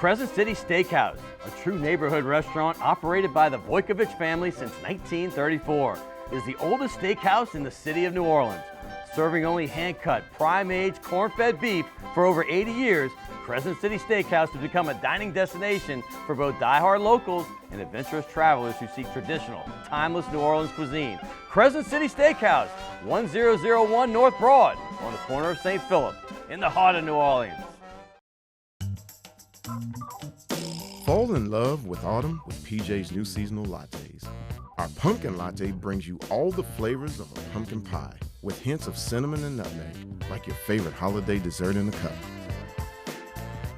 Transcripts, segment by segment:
Crescent City Steakhouse, a true neighborhood restaurant operated by the Vojkovic family since 1934, is the oldest steakhouse in the city of New Orleans. Serving only hand-cut, prime-aged, corn-fed beef for over 80 years, Crescent City Steakhouse has become a dining destination for both die-hard locals and adventurous travelers who seek traditional, timeless New Orleans cuisine. Crescent City Steakhouse, 1001 North Broad, on the corner of St. Philip, in the heart of New Orleans. Fall in love with autumn with PJ's new seasonal lattes. Our pumpkin latte brings you all the flavors of a pumpkin pie with hints of cinnamon and nutmeg, like your favorite holiday dessert in a cup.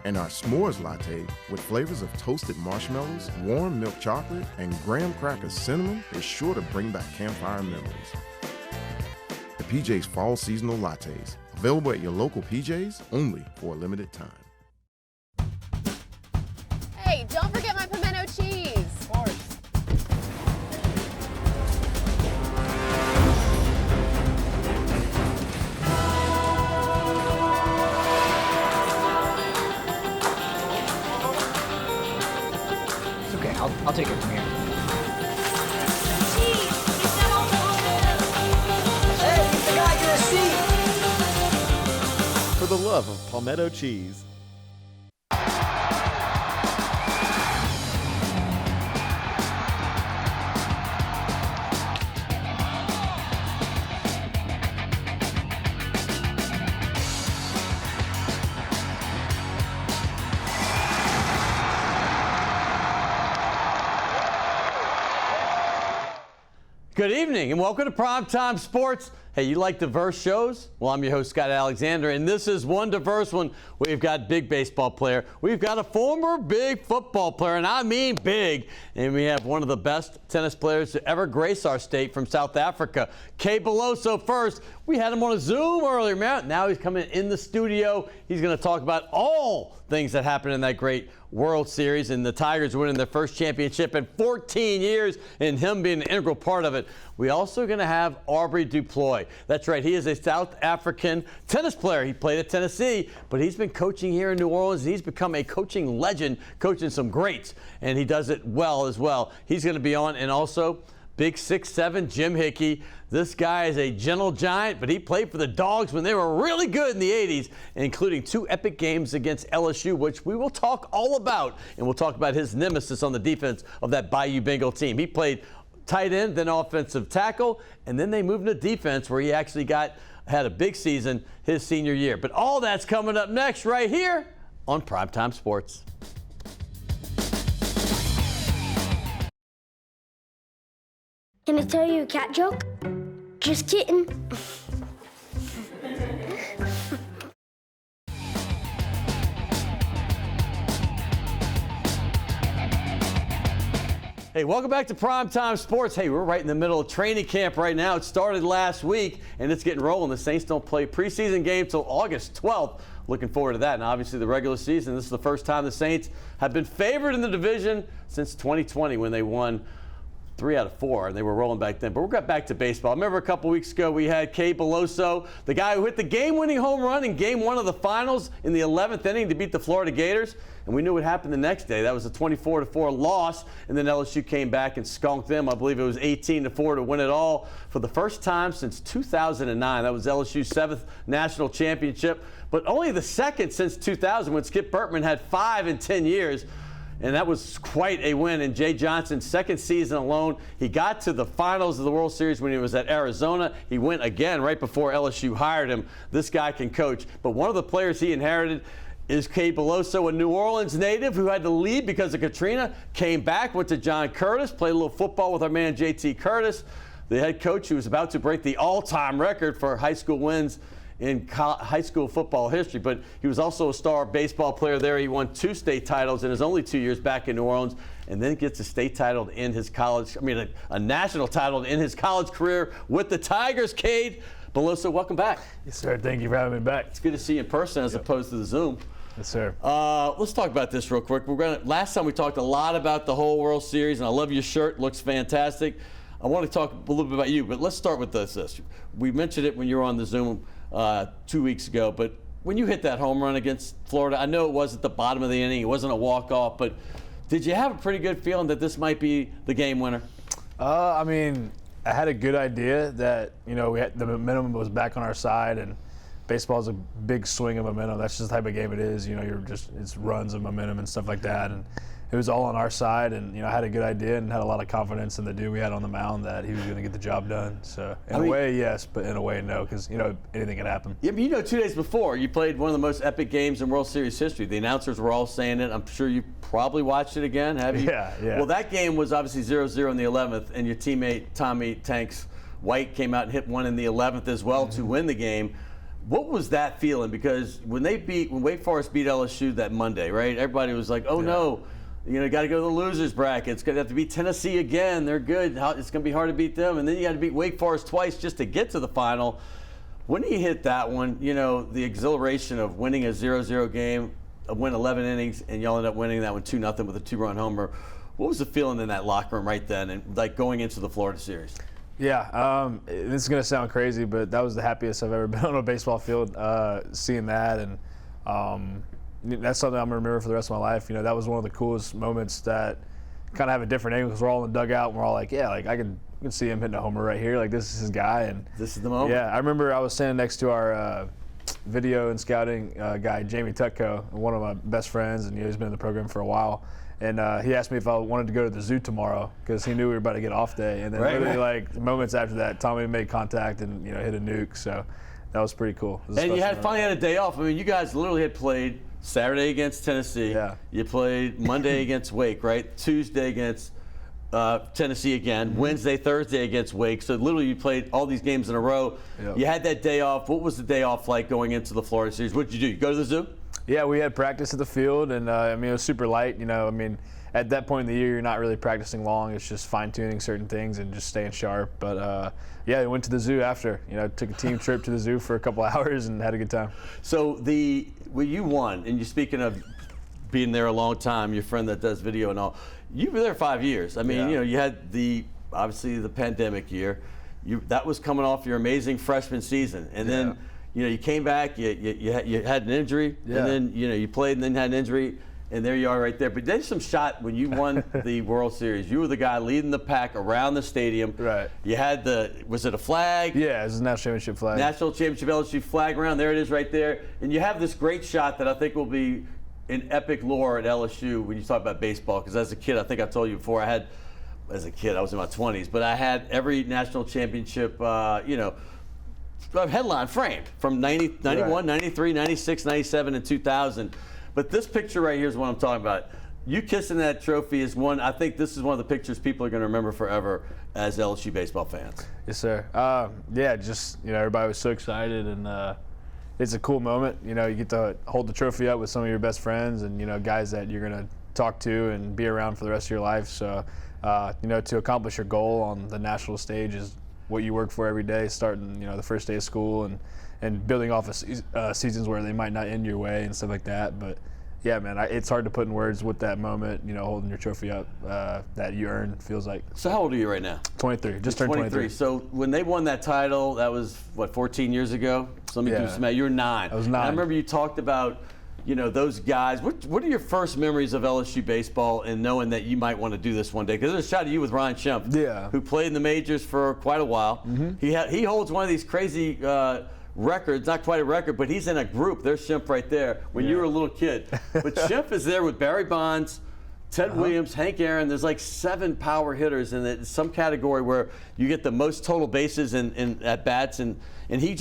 And our s'mores latte with flavors of toasted marshmallows, warm milk chocolate, and graham cracker cinnamon is sure to bring back campfire memories. The PJ's Fall Seasonal Lattes, available at your local PJ's only for a limited time. Hey, don't forget my pimento cheese. Of course. It's okay, I'll take it from here. Hey, you forgot your seat. For the love of palmetto cheese. Good evening and welcome to Primetime Sports. Hey, you like diverse shows? Well, I'm your host, Scott Alexander, and this is one diverse one. We've got big baseball player. We've got a former big football player, and I mean big. And we have one of the best tennis players to ever grace our state from South Africa, Cade Beloso first. We had him on a Zoom earlier, man. Now he's coming in the studio. He's going to talk about all things that happened in that great World Series and the Tigers winning their first championship in 14 years and him being an integral part of it. We also going to have Arbie DuPlooy. That's right. He is a South African tennis player. He played at Tennessee, but he's been coaching here in New Orleans. And he's become a coaching legend, coaching some greats, and he does it well as well. He's going to be on, and also big 6'7" Jim Hickey. This guy is a gentle giant, but he played for the Dogs when they were really good in the 80s, including 2 epic games against LSU, which we will talk all about. And we'll talk about his nemesis on the defense of that Bayou Bengal team. He played tight end, then offensive tackle, and then they moved to defense where he actually had a big season his senior year. But all that's coming up next right here on Primetime Sports. Can I tell you a cat joke? Just kidding. Hey, welcome back to Primetime Sports. Hey, we're right in the middle of training camp right now. It started last week, and it's getting rolling. The Saints don't play preseason game till August 12th. Looking forward to that. And obviously the regular season, this is the first time the Saints have been favored in the division since 2020 when they won 3 out of 4, and they were rolling back then. But we'll get back to baseball. I remember a couple weeks ago we had Cade Beloso, the guy who hit the game-winning home run in Game 1 of the finals in the 11th inning to beat the Florida Gators. And we knew what happened the next day. That was a 24-4 loss, and then LSU came back and skunked them. I believe it was 18-4 to win it all for the first time since 2009. That was LSU's 7th national championship, but only the 2nd since 2000 when Skip Bertman had 5 in 10 years. And that was quite a win in Jay Johnson's 2nd season alone. He got to the finals of the World Series when he was at Arizona. He went again right before LSU hired him. This guy can coach. But one of the players he inherited is Cade Beloso, a New Orleans native who had to leave because of Katrina, came back, went to John Curtis, played a little football with our man JT Curtis, the head coach who was about to break the all-time record for high school wins in high school football history. But he was also a star baseball player there. He won 2 state titles in his only 2 years back in New Orleans, and then gets a state title in his college, a national title in his college career with the Tigers. Cade Beloso, welcome back. Yes, sir. Thank you for having me back. It's good to see you in person as opposed to the Zoom. Yes, sir. Let's talk about this real quick. Last time we talked a lot about the whole World Series, and I love your shirt. Looks fantastic. I want to talk a little bit about you, but let's start with this. We mentioned it when you were on the Zoom 2 weeks ago, but when you hit that home run against Florida, I know it was at the bottom of the inning, it wasn't a walk-off, but did you have a pretty good feeling that this might be the game winner? I mean, I had a good idea that, we had, the momentum was back on our side, and baseball is a big swing of momentum. That's just the type of game it is. It's runs of momentum and stuff like that. And it was all on our side, and I had a good idea and had a lot of confidence in the dude we had on the mound that he was going to get the job done. So in a way, yes, but in a way, no, because anything can happen. Yeah, but 2 days before you played one of the most epic games in World Series history. The announcers were all saying it. I'm sure you probably watched it again. Have you? Yeah. Well, that game was obviously 0-0 in the 11th, and your teammate Tommy Tanks White came out and hit one in the 11th as well to win the game. What was that feeling? Because when Wake Forest beat LSU that Monday, right? Everybody was like, "Oh no, got to go to the losers bracket. It's going to have to beat Tennessee again. They're good. It's going to be hard to beat them, and then you got to beat Wake Forest twice just to get to the final." When you hit that one, the exhilaration of winning a 0-0 game, win 11 innings, and y'all end up winning that one 2-0 with a 2-run homer. What was the feeling in that locker room right then, and like going into the Florida series? Yeah, this is going to sound crazy, but that was the happiest I've ever been on a baseball field, seeing that. And that's something I'm going to remember for the rest of my life. That was one of the coolest moments that kind of have a different angle because we're all in the dugout and we're all like, I can see him hitting a homer right here. Like, this is his guy. And this is the moment? Yeah, I remember I was standing next to our video and scouting guy, Jamie Tutko, one of my best friends, and he's been in the program for a while. And he asked me if I wanted to go to the zoo tomorrow because he knew we were about to get off day. And then literally like moments after that, Tommy made contact and hit a nuke. So that was pretty cool. And you finally had a day off. I mean, you guys literally had played Saturday against Tennessee. Yeah. You played Monday against Wake, right? Tuesday against Tennessee again. Wednesday, Thursday against Wake. So literally you played all these games in a row. Yep. You had that day off. What was the day off like going into the Florida series? What did you do? You go to the zoo? Yeah, we had practice at the field, and it was super light. At that point in the year, you're not really practicing long. It's just fine-tuning certain things and just staying sharp. But we went to the zoo after. Took a team trip to the zoo for a couple hours and had a good time. So you won, and you're speaking of being there a long time. Your friend that does video and all, you were there 5 years. I mean, you had obviously the pandemic year. That was coming off your amazing freshman season, and then. You came back, you had an injury, and then you played and then had an injury, and there you are right there. But there's some shot when you won the World Series. You were the guy leading the pack around the stadium. Right. You had was it a flag? Yeah, it was a national championship flag. National championship LSU flag around. There it is right there. And you have this great shot that I think will be in epic lore at LSU when you talk about baseball. Because as a kid, I think I told you before, I was in my 20s, but I had every national championship, headline framed from 91, right. 93, 96, 97, and 2000. But this picture right here is what I'm talking about. You kissing that trophy is one. I think this is one of the pictures people are going to remember forever as LSU baseball fans. Yes, sir. Everybody was so excited, and it's a cool moment. You get to hold the trophy up with some of your best friends, and guys that you're going to talk to and be around for the rest of your life. So, to accomplish your goal on the national stage is what you work for every day, starting the first day of school and building off of seasons where they might not end your way and stuff like that. But yeah, man, it's hard to put in words what that moment, holding your trophy up that you earned feels like. So how old are you right now? 23, just turned 23. So when they won that title, that was 14 years ago. So let me do some math. You were 9. I was 9. And I remember you talked about those guys. What are your first memories of LSU baseball and knowing that you might want to do this one day? Because there's a shot of you with Ryan Schimpf, who played in the majors for quite a while. Mm-hmm. He holds one of these crazy records, not quite a record, but he's in a group. There's Schimpf right there when you were a little kid. But Schimpf is there with Barry Bonds, Ted Williams, Hank Aaron. There's like 7 power hitters in some category where you get the most total bases in at bats, and he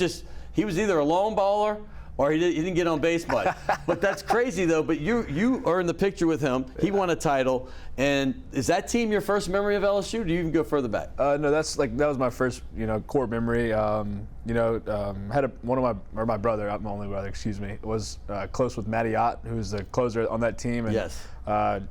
was either a lone baller or he didn't get on base much. But that's crazy, though. But you are in the picture with him. He won a title. And is that team your first memory of LSU? Or do you even go further back? No, that was my first, core memory. My brother, my only brother, was close with Matty Ott, who's the closer on that team. And, yes.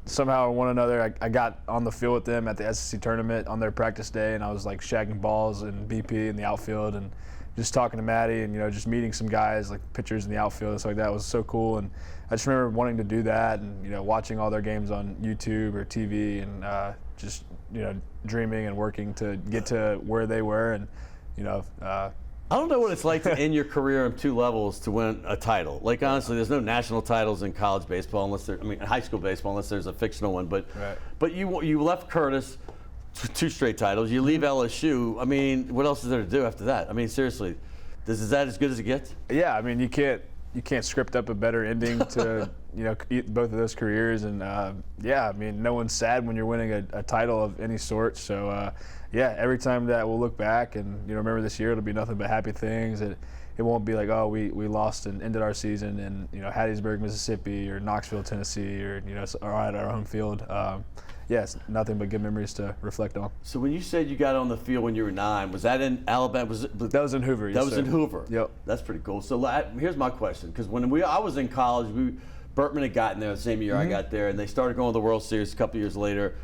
Somehow or one another, I got on the field with them at the SEC tournament on their practice day, and I was like shagging balls and BP in the outfield and just talking to Matty and, just meeting some guys, like pitchers in the outfield and stuff like that. Was so cool. And I just remember wanting to do that and, watching all their games on YouTube or TV and just, dreaming and working to get to where they were. And, I don't know what it's like to end your career on 2 levels to win a title. Like, honestly, there's no national titles in college baseball high school baseball unless there's a fictional one. But you left Curtis, 2 straight titles. You leave LSU. I mean, what else is there to do after that? I mean, seriously, is that as good as it gets? Yeah, I mean, you can't script up a better ending to both of those careers. And yeah, I mean, no one's sad when you're winning a title of any sort. So yeah, every time that we'll look back and remember this year, it'll be nothing but happy things. It won't be like, oh, we lost and ended our season in Hattiesburg, Mississippi, or Knoxville, Tennessee, or or at our home field. Yeah, it's nothing but good memories to reflect on. So when you said you got on the field when you were 9, was that in Alabama? That was in Hoover. That was in Hoover. Yep. That's pretty cool. So here's my question, because when I was in college, Bertman had gotten there the same year I got there, and they started going to the World Series a couple years later.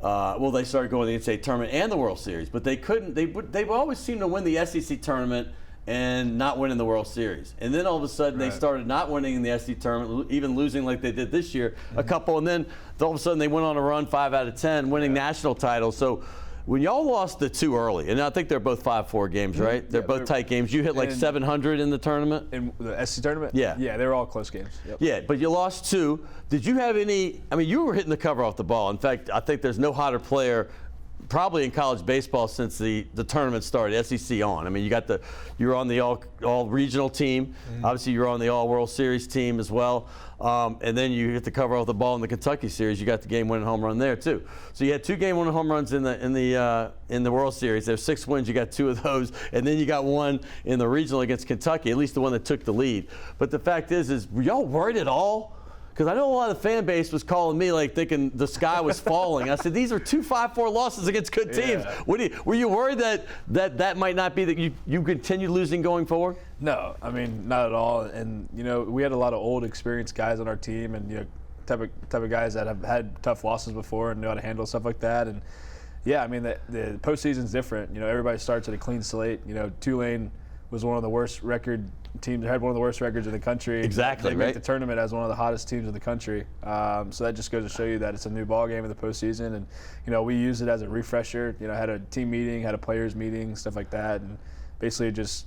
Well, they started going to the NCAA tournament and the World Series, but they couldn't. They always seemed to win the SEC tournament and not winning the World Series. And then all of a sudden they started not winning in the SEC tournament, even losing like they did this year, a couple. And then all of a sudden they went on a run, 5 out of 10, winning national titles. So when y'all lost the 2 early, and I think they're both 5-4 games, right? They're both tight games. You hit like 700 in the tournament? In the SEC tournament? Yeah. Yeah, they were all close games. Yep. Yeah, but you lost 2. Did you have any – I mean, you were hitting the cover off the ball. In fact, I think there's no hotter player probably in college baseball since the tournament started, SEC on. I mean, you were on the all regional team. Obviously, you were on the all World Series team as well. And then you hit the cover off the ball in the Kentucky series. You got the game-winning home run there too. So you had 2 game-winning home runs in the World Series. There's 6 wins. You got 2 of those, and then you got 1 in the regional against Kentucky. At least the one that took the lead. But the fact is were y'all worried at all? Because I know a lot of the fan base was calling me like thinking the sky was falling. I said, these are 2 5-4 losses against good teams. Yeah. Were you worried that might not be that you continue losing going forward? No, I mean, not at all. And, we had a lot of old, experienced guys on our team and, type of guys that have had tough losses before and know how to handle stuff like that. And, yeah, I mean, the postseason's different. Everybody starts at a clean slate. Tulane was one of the worst record teams, had one of the worst records in the country. Exactly, they make the tournament as one of the hottest teams in the country. So that just goes to show you that it's a new ball game in the postseason, and we use it as a refresher. Had a team meeting, had a players meeting, stuff like that, and basically just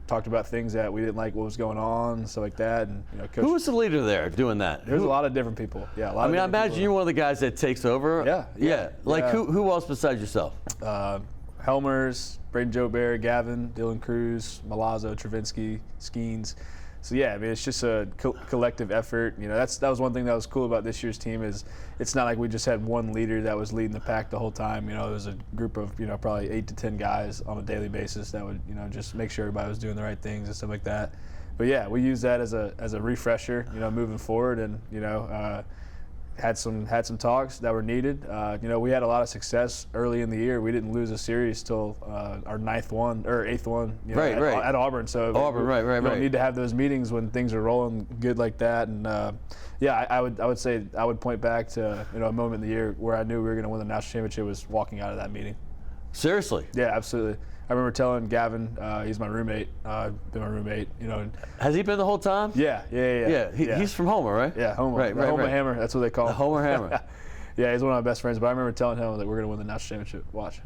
talked about things that we didn't like what was going on, stuff like that. And coach, who was the leader there doing that? There's a lot of different people. Yeah, a lot. I mean, I imagine you're one of the guys that takes over. Yeah. Like who else besides yourself? Helmers, Braden Joubert, Gavin, Dylan Cruz, Milazzo, Travinsky, Skeens. So yeah, I mean, it's just a collective effort. That was one thing that was cool about this year's team is it's not like we just had one leader that was leading the pack the whole time. It was a group of probably 8 to 10 guys on a daily basis that would just make sure everybody was doing the right things and stuff like that. But yeah, we use that as a refresher, moving forward, and had some talks that were needed. We had a lot of success early in the year. We didn't lose a series till our 9th one or 8th one at Auburn. So we don't need to have those meetings when things are rolling good like that. And I would say I would point back to a moment in the year where I knew we were going to win the national championship was walking out of that meeting. Seriously? Yeah, absolutely. I remember telling Gavin, he's my roommate, been my roommate, Has he been the whole time? Yeah. He's from Homer, right? Yeah, Homer. Right. Homer Hammer, that's what they call him. The Homer Hammer. Yeah, he's one of my best friends, but I remember telling him that we're going to win the national championship. Watch.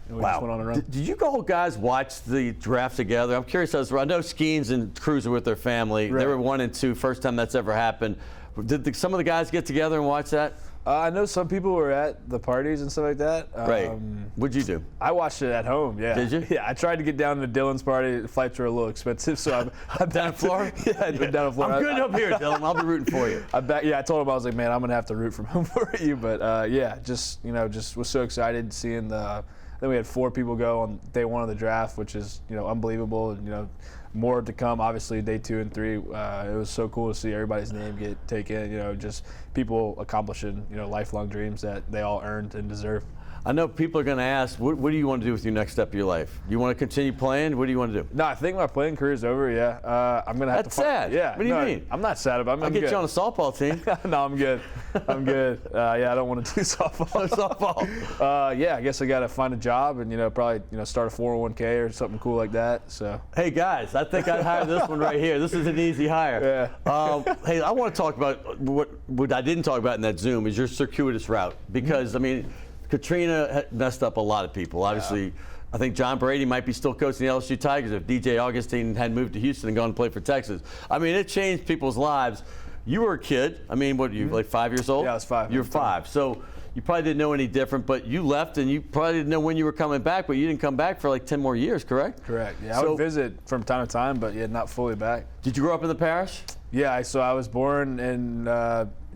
And we just went on a run. Did you guys watch the draft together? I'm curious. I know Skeens and Cruz are with their family. Right. They were 1 and 2, first time that's ever happened. Did some of the guys get together and watch that? I know some people were at the parties and stuff like that. Right. What'd you do? I watched it at home, yeah. Did you? Yeah, I tried to get down to Dylan's party. The flights were a little expensive, so I'm down in Florida? Yeah, I've been down in Florida. I'm good up here, Dylan. I'll be rooting for you. I told him, I was like, man, I'm going to have to root from home for you. But, just was so excited seeing then we had 4 people go on day 1 of the draft, which is, unbelievable. And, more to come, obviously, day 2 and 3. It was so cool to see everybody's name get taken, just people accomplishing, lifelong dreams that they all earned and deserve. I know people are going to ask, what do you want to do with your next step of your life? Do you want to continue playing? What do you want to do? No, I think my playing career is over, yeah. I'm going to have That's sad. Yeah. What do you mean? I'm not sad about it. I'll get you on a softball team. No, I'm good. I'm good. I don't want to do softball. Softball. I guess I got to find a job and, probably, start a 401k or something cool like that. So. Hey, guys, I think I'd hire this one right here. This is an easy hire. Yeah. Hey, I want to talk about what I didn't talk about in that Zoom is your circuitous route because, I mean, Katrina messed up a lot of people. Obviously, I think John Brady might be still coaching the LSU Tigers if DJ Augustine had moved to Houston and gone to play for Texas. I mean, it changed people's lives. You were a kid. I mean, what, you like 5 years old? Yeah, I was 5. You were 5. So you probably didn't know any different, but you left and you probably didn't know when you were coming back, but you didn't come back for like 10 more years, correct? Correct. Yeah, I would visit from time to time, but yeah, not fully back. Did you grow up in the parish? Yeah, so I was born in,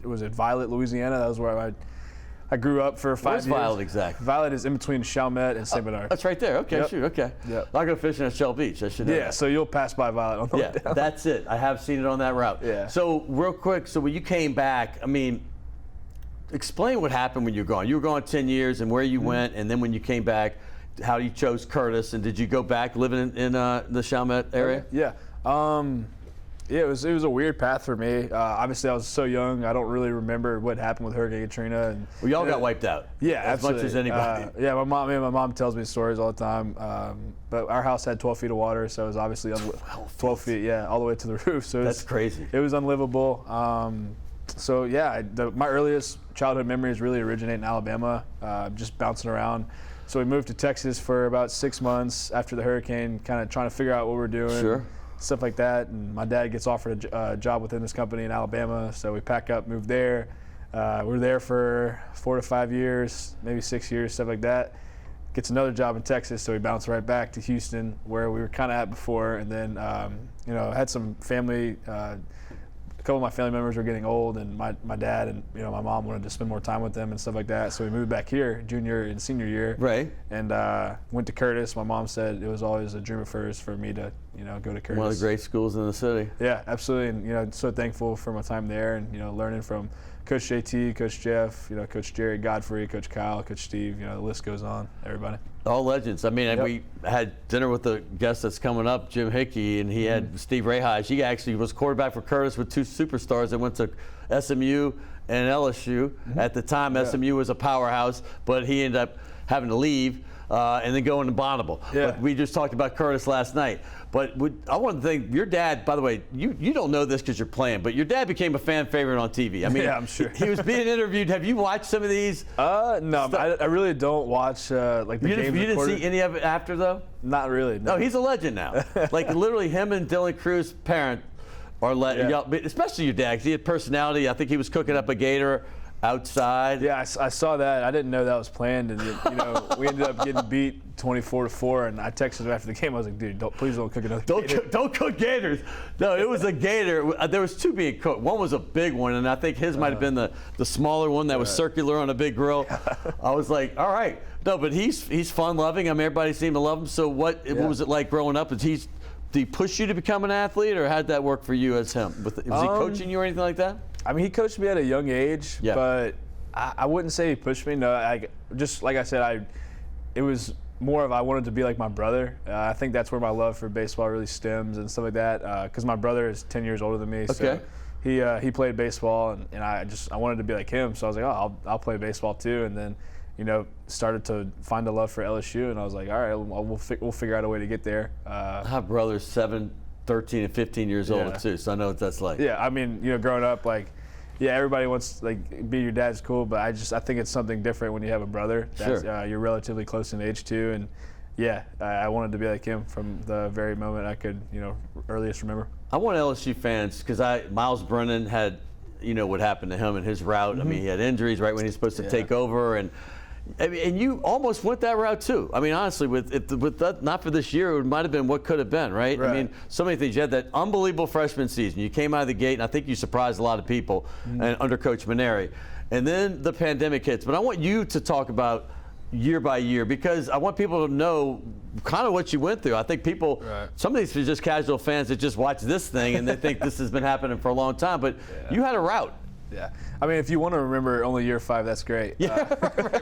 was it Violet, Louisiana? That was where I grew up for 5 years. Where's Violet exactly? Violet is in between Chalmette and St. Bernard. That's right there. Okay, Yep. shoot, okay. Yep. I go fishing at Shell Beach. I should know Yeah, that. so you'll pass by Violet on the way down. That's it. I have seen it on that route. Yeah. So real quick, so when you came back, I mean, explain what happened when you were gone. You were gone 10 years and where you went, and then when you came back, how you chose Curtis, and did you go back living in the Chalmette area? Yeah. Yeah, it was a weird path for me. Obviously, I was so young. I don't really remember what happened with Hurricane Katrina. And Well, y'all got wiped out. Yeah, as absolutely. much as anybody. Yeah, my mom tells me stories all the time. But our house had 12 feet of water, so it was obviously 12 feet. Yeah, all the way to the roof. So That's crazy. It was unlivable. So yeah, my earliest childhood memories really originate in Alabama, just bouncing around. So we moved to Texas for about 6 months after the hurricane, kind of trying to figure out what we're doing. Sure. Stuff like that, and my dad gets offered a job within this company in Alabama, so we pack up, move there. We're there for 4 to 5 years, maybe 6 years, stuff like that. Gets another job in Texas, so we bounce right back to Houston, where we were kind of at before, and then had some family. A couple of my family members were getting old, and my dad and my mom wanted to spend more time with them and stuff like that. So we moved back here, junior and senior year. Right. And went to Curtis. My mom said it was always a dream of hers for me to go to Curtis. One of the great schools in the city. Yeah, absolutely. And so thankful for my time there, and learning from Coach JT, Coach Jeff, Coach Jerry Godfrey, Coach Kyle, Coach Steve. The list goes on. Everybody. All legends. I mean, Yep. we had dinner with the guest that's coming up, Jim Hickey, and he had Steve Rahage. He actually was quarterback for Curtis with 2 superstars that went to SMU and LSU. At the time, SMU was a powerhouse, but he ended up having to leave and then going to Bonneville. Yeah. But we just talked about Curtis last night. But I want to think, your dad, by the way, you don't know this because you're playing, but your dad became a fan favorite on TV. I mean, Yeah, I'm sure. He was being interviewed. Have you watched some of these? No, I really don't watch like the You games. didn't recorded. see any of it after, though? Not really. No, he's a legend now. Like literally, him and Dylan Cruz's parent are especially your dad, 'cause he had personality. I think he was cooking up a gator outside. Yeah, I saw that. I didn't know that was planned, and we ended up getting beat 24-4. And I texted him after the game. I was like, "Dude, please don't cook another gator." Don't cook gators. No, it was a gator. There was 2 being cooked. One was a big one, and I think his might have been the smaller one that was circular on a big grill. I was like, all right. No, but he's fun-loving. I mean, everybody seemed to love him. So what was it like growing up? Did he push you to become an athlete, or how'd that work for you as him? Was he coaching you or anything like that? I mean, he coached me at a young age, Yeah. but I wouldn't say he pushed me. No, just like I said, it was more of I wanted to be like my brother. I think that's where my love for baseball really stems and stuff like that. Because my brother is 10 years older than me, so he played baseball, and I wanted to be like him. So I was like, oh, I'll play baseball too. And then started to find a love for LSU, and I was like, all right, we'll figure out a way to get there. I have brothers 7, 13, and 15 years old too, so I know what that's like. Yeah, I mean, growing up, everybody wants be your dad's cool, but I think it's something different when you have a brother that you're relatively close in age to, and I wanted to be like him from the very moment I could, earliest remember. I want LSU fans, because Miles Brennan had, what happened to him and his route. I mean, he had injuries right when he was supposed to take over, and you almost went that route too. I mean, honestly, with that, not for this year, it might have been what could have been, right? I mean, so many things. You had that unbelievable freshman season. You came out of the gate, and I think you surprised a lot of people and under Coach Maneri. And then the pandemic hits. But I want you to talk about year by year, because I want people to know kind of what you went through. I think people, some of these are just casual fans that just watch this thing and they think this has been happening for a long time. But you had a route. Yeah, I mean, if you want to remember only year 5, that's great. Yeah,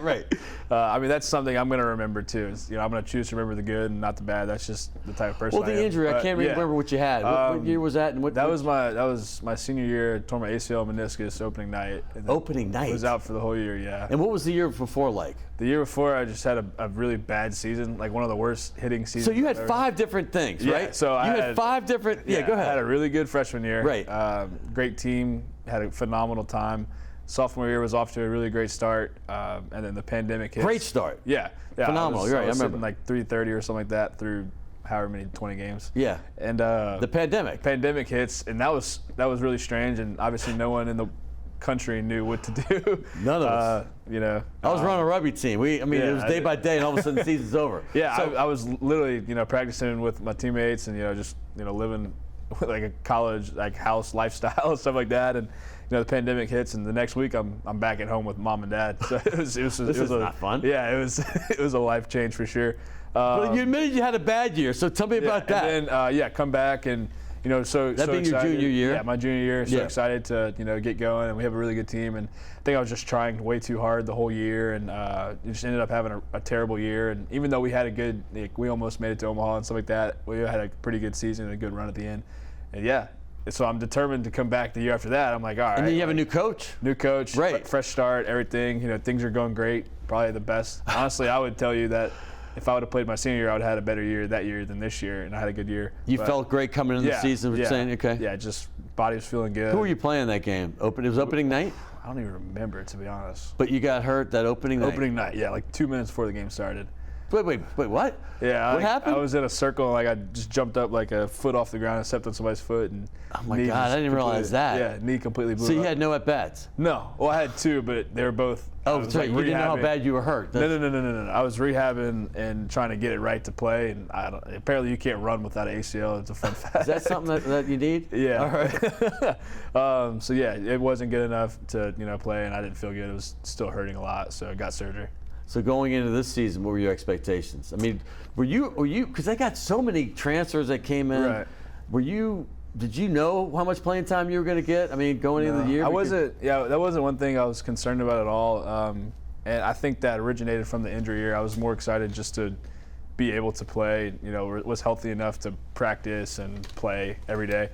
right. I mean, that's something I'm going to remember too. Is, I'm going to choose to remember the good and not the bad. That's just the type of person. Well, I the am. injury, I can't remember what you had. What year was that? And that was my senior year. I tore my ACL meniscus opening night. And opening night. I was out for the whole year. Yeah. And what was the year before like? The year before, I just had a really bad season, like one of the worst hitting seasons. So you had 5 different things, right? Yeah, so you had 5 different. Yeah, go ahead. I had a really good freshman year. Right. Great team. Had a phenomenal time. sophomore year was off to a really great start, and then the pandemic hit. Great start. Yeah. Phenomenal. You're right. I I was remember. sitting like 330 or something like that through however many 20 games. Yeah. And The pandemic. pandemic hits, and that was really strange, and obviously no one in the country knew what to do. None of us. You know. I was running a rugby team. It was I day did. by day, and all of a sudden the season's over. Yeah, So, I was literally, practicing with my teammates and, just, living like a college like house lifestyle and stuff like that. And, the pandemic hits, and the next week I'm back at home with mom and dad. So it was this is not fun. Yeah, it was it was a life change for sure. But you admitted you had a bad year, so tell me about that. And then come back and. So That being excited. your junior year? Yeah, my junior year. So Yeah. excited to get going, and we have a really good team. And I think I was just trying way too hard the whole year, and just ended up having a terrible year. And even though we had a good, we almost made it to Omaha and stuff like that, we had a pretty good season and a good run at the end. And yeah, so I'm determined to come back the year after that. I'm like, all right. And then you have a new coach. New coach, Right. fresh start, everything. Things are going great. Probably the best. Honestly, I would tell you that if I would have played my senior year, I would have had a better year that year than this year, and I had a good year. You But felt great coming into the season. yeah, Saying, okay. Yeah, just body was feeling good. Who were you playing that game? It was opening night, I don't even remember, to be honest. but you got hurt that opening night. Opening night, yeah, like 2 minutes before the game started. Wait, what? Yeah, What happened? I was in a circle, like I just jumped up like a foot off the ground and stepped on somebody's foot, and Oh my knee God, just I didn't realize completely- that. Yeah, knee completely blew So you up. had no at bats. No, well, I had two, but they were both. I Oh, was, sorry, like, you didn't know how rehabbing. bad you were hurt. No. I was rehabbing and trying to get it right to play, and apparently you can't run without an ACL. It's a fun fact. Is that something that you need? Yeah. All right. So yeah, it wasn't good enough to play, and I didn't feel good. It was still hurting a lot, so I got surgery. So going into this season, what were your expectations? I mean, were you because they got so many transfers that came in. Right. Did you know how much playing time you were going to get? I mean, going into the year? I wasn't. Yeah, that wasn't one thing I was concerned about at all. And I think that originated from the injury year. I was more excited just to be able to play. Was healthy enough to practice and play every day.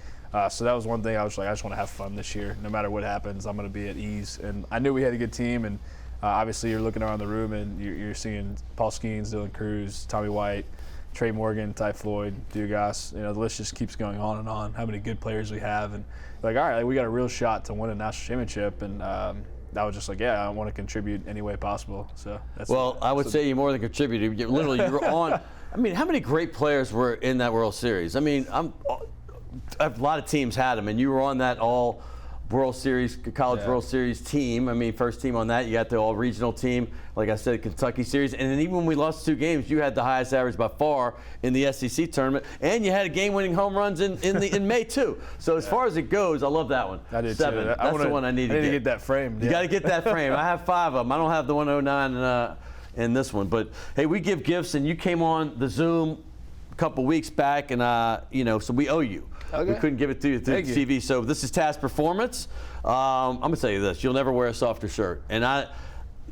So that was one thing I was like, I just want to have fun this year. No matter what happens, I'm going to be at ease. And I knew we had a good team. And obviously, you're looking around the room and you're seeing Paul Skeens, Dylan Cruz, Tommy White, Trey Morgan, Ty Floyd, Dugas. The list just keeps going on and on. How many good players we have, and all right, we got a real shot to win a national championship. And I was just like, yeah, I want to contribute any way possible. So that's. Well, I would say you more than contributed. You were on. I mean, how many great players were in that World Series? I mean, a lot of teams had them, and you were on that all World Series, college World Series team. I mean, first team on that. You got the all regional team, like I said, Kentucky series. And then even when we lost 2 games, you had the highest average by far in the SEC tournament. And you had game-winning home runs in May, too. So as far as it goes, I love that one. I did 7. too. That's the one I need to get that framed. You got to get that frame. I have 5 of them. I don't have the 109 in this one. But, hey, we give gifts, and you came on the Zoom a couple weeks back, and, so we owe you. Okay. We couldn't give it to you through TV. So this is Task Performance. I'm going to tell you this. You'll never wear a softer shirt. And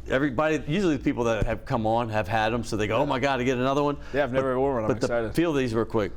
everybody, usually the people that have come on have had them, so they go, oh, my God, to get another one. Yeah, I've never worn one. I'm excited. Feel these real quick.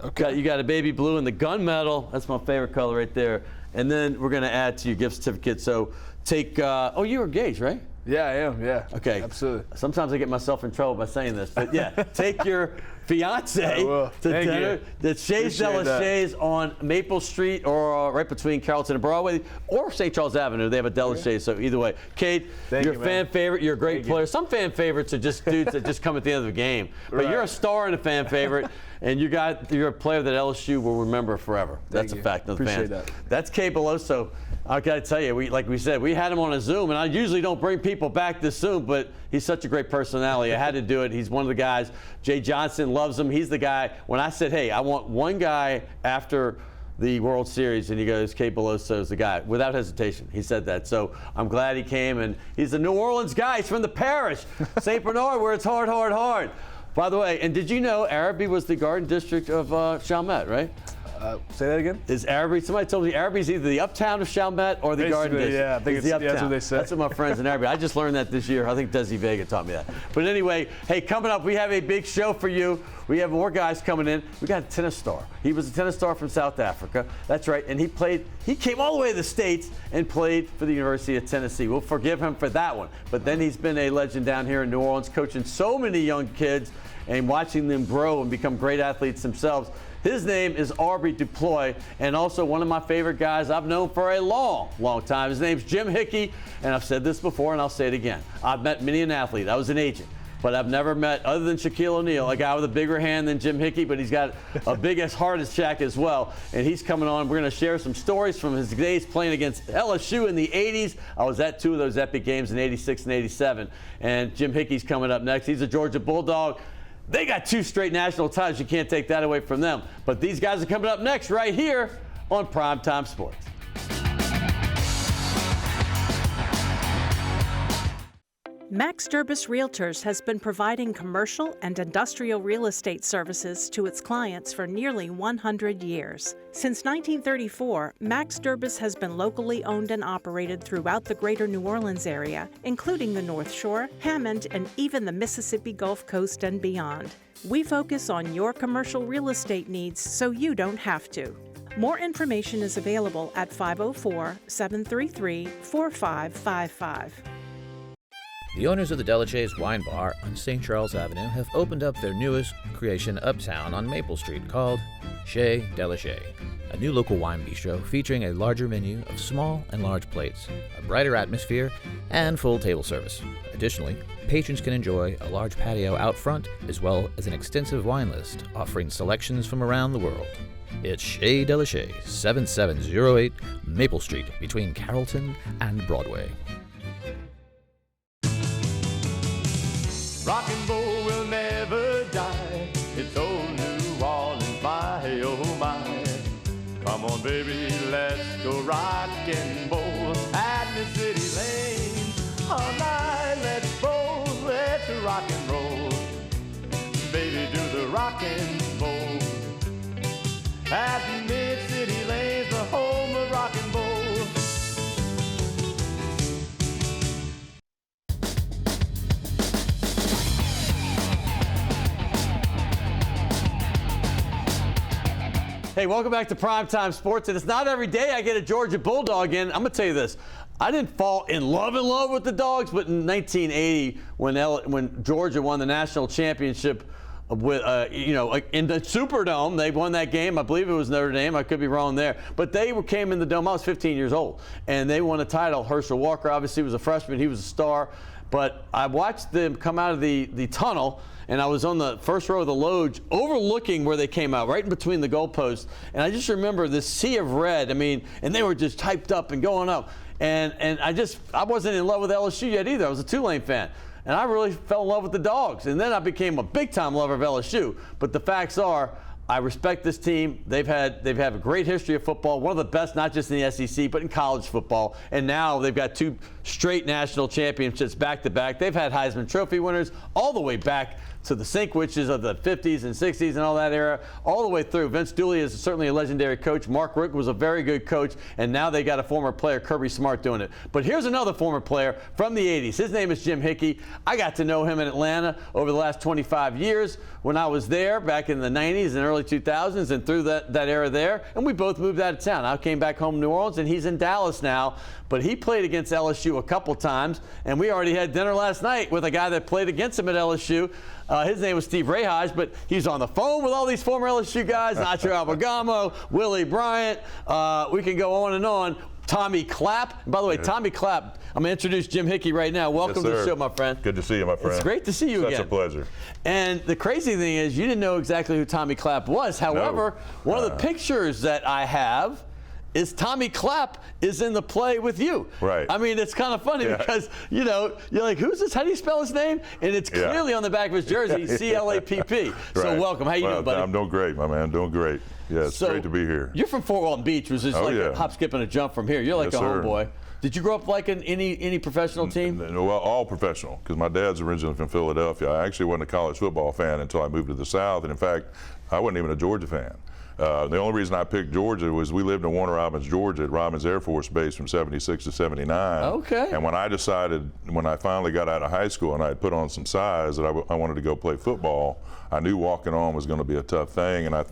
Okay. You got a baby blue and the gunmetal. That's my favorite color right there. And then we're going to add to your gift certificate. So take, you were engaged, right? Yeah, I am. Yeah. Okay. Absolutely. Sometimes I get myself in trouble by saying this, but yeah, take your fiance to Thank dinner. you. The Shays de la Shays on Maple Street or right between Carrollton and Broadway or St. Charles Avenue. They have a Della Shays, so either way. Cade, you're a fan favorite. You're a great player. Some fan favorites are just dudes that just come at the end of the game. But you're a star and a fan favorite, and you're a player that LSU will remember forever. That's a fact of the fans. Appreciate that. That's Cade Beloso. I got to tell you, like we said, we had him on a Zoom, and I usually don't bring people back this soon, but he's such a great personality. I had to do it. He's one of the guys. Jay Johnson loves him. He's the guy. When I said, hey, I want one guy after the World Series, and he goes, Cade Beloso is the guy, without hesitation. He said that. So I'm glad he came, and he's a New Orleans guy. He's from the parish, St. Bernard, where it's hard, hard, hard. By the way, and did you know Arbie was the Garden District of Chalmette, right? Say that again? Is Arbie, somebody told me Arbie's either the uptown of Chalmette or the Garden District. Yeah, I think It's the uptown. that's what they said. That's what my friends in Arbie. I just learned that this year. I think Desi Vega taught me that. But anyway, hey, coming up, we have a big show for you. We have more guys coming in. We got a tennis star. He was a tennis star from South Africa. That's right. And he came all the way to the States and played for the University of Tennessee. We'll forgive him for that one. But then he's been a legend down here in New Orleans, coaching so many young kids and watching them grow and become great athletes themselves. His name is Arbie DuPlooy, and also one of my favorite guys I've known for a long, long time. His name's Jim Hickey, and I've said this before, and I'll say it again. I've met many an athlete. I was an agent. But I've never met, other than Shaquille O'Neal, a guy with a bigger hand than Jim Hickey, but he's got a big as hard as Shaq as well. And he's coming on. We're going to share some stories from his days playing against LSU in the 80s. I was at 2 of those epic games in 86 and 87. And Jim Hickey's coming up next. He's a Georgia Bulldog. They got 2 straight national titles. You can't take that away from them. But these guys are coming up next right here on Primetime Sports. Max Durbus Realtors has been providing commercial and industrial real estate services to its clients for nearly 100 years. Since 1934, Max Durbus has been locally owned and operated throughout the greater New Orleans area, including the North Shore, Hammond, and even the Mississippi Gulf Coast and beyond. We focus on your commercial real estate needs so you don't have to. More information is available at 504-733-4555. The owners of the Delachaise Wine Bar on St. Charles Avenue have opened up their newest creation uptown on Maple Street called Chez Delachaise, a new local wine bistro featuring a larger menu of small and large plates, a brighter atmosphere, and full table service. Additionally, patrons can enjoy a large patio out front as well as an extensive wine list offering selections from around the world. It's Chez Delachaise, 7708 Maple Street between Carrollton and Broadway. Rock and roll will never die. It's old New Orleans, my oh my. Come on, baby, let's go rock and roll at the city lane. All night, let's roll, let's rock and roll. Baby, do the rock and roll. At the mid-city lanes, the home of rock and roll. Hey, welcome back to Primetime Sports. And it's not every day I get a Georgia Bulldog in. I'm going to tell you this. I didn't fall in love with the Dogs, but in 1980, when Georgia won the national championship with, in the Superdome, they won that game. I believe it was Notre Dame. I could be wrong there. But they came in the Dome. I was 15 years old. And they won a title. Herschel Walker obviously was a freshman. He was a star. But I watched them come out of the tunnel, and I was on the first row of the loge overlooking where they came out, right in between the goalposts. And I just remember this sea of red. I mean, and they were just hyped up and going up. And I wasn't in love with LSU yet either. I was a Tulane fan. And I really fell in love with the Dogs. And then I became a big-time lover of LSU. But the facts are, I respect this team. They've had a great history of football, one of the best, not just in the SEC, but in college football. And now they've got 2 straight national championships back-to-back. They've had Heisman Trophy winners all the way back to the Sinkwitches of the 50s and 60s and all that era, all the way through. Vince Dooley is certainly a legendary coach. Mark Richt was a very good coach, and now they got a former player, Kirby Smart, doing it. But here's another former player from the 80s. His name is Jim Hickey. I got to know him in Atlanta over the last 25 years when I was there back in the 90s and early 2000s and through that era there, and we both moved out of town. I came back home to New Orleans, and he's in Dallas now. But he played against LSU a couple times, and we already had dinner last night with a guy that played against him at LSU. His name was Steve Rahage, but he's on the phone with all these former LSU guys, Nacho Albagamo, Willie Bryant. We can go on and on. Tommy Clapp. And by the way, Tommy Clapp, I'm going to introduce Jim Hickey right now. Welcome to the show, my friend. Good to see you, my friend. It's great to see you again. Such a pleasure. And the crazy thing is you didn't know exactly who Tommy Clapp was. However, one of the pictures that I have is Tommy Clapp is in the play with you. Right. I mean, it's kind of funny because, you're like, who's this? How do you spell his name? And it's clearly on the back of his jersey, C-L-A-P-P. So welcome. How you doing, buddy? I'm doing great, my man. Doing great. Yeah, it's great to be here. You're from Fort Walton Beach, which is a hop, skip, and a jump from here. You're like a homeboy. Did you grow up like in any professional team? Well, all professional, because my dad's originally from Philadelphia. I actually wasn't a college football fan until I moved to the South, and in fact, I wasn't even a Georgia fan. The only reason I picked Georgia was we lived in Warner Robins, Georgia, at Robins Air Force Base from '76 to '79. Okay. And when I finally got out of high school and I had put on some size that I wanted to go play football, I knew walking on was going to be a tough thing. And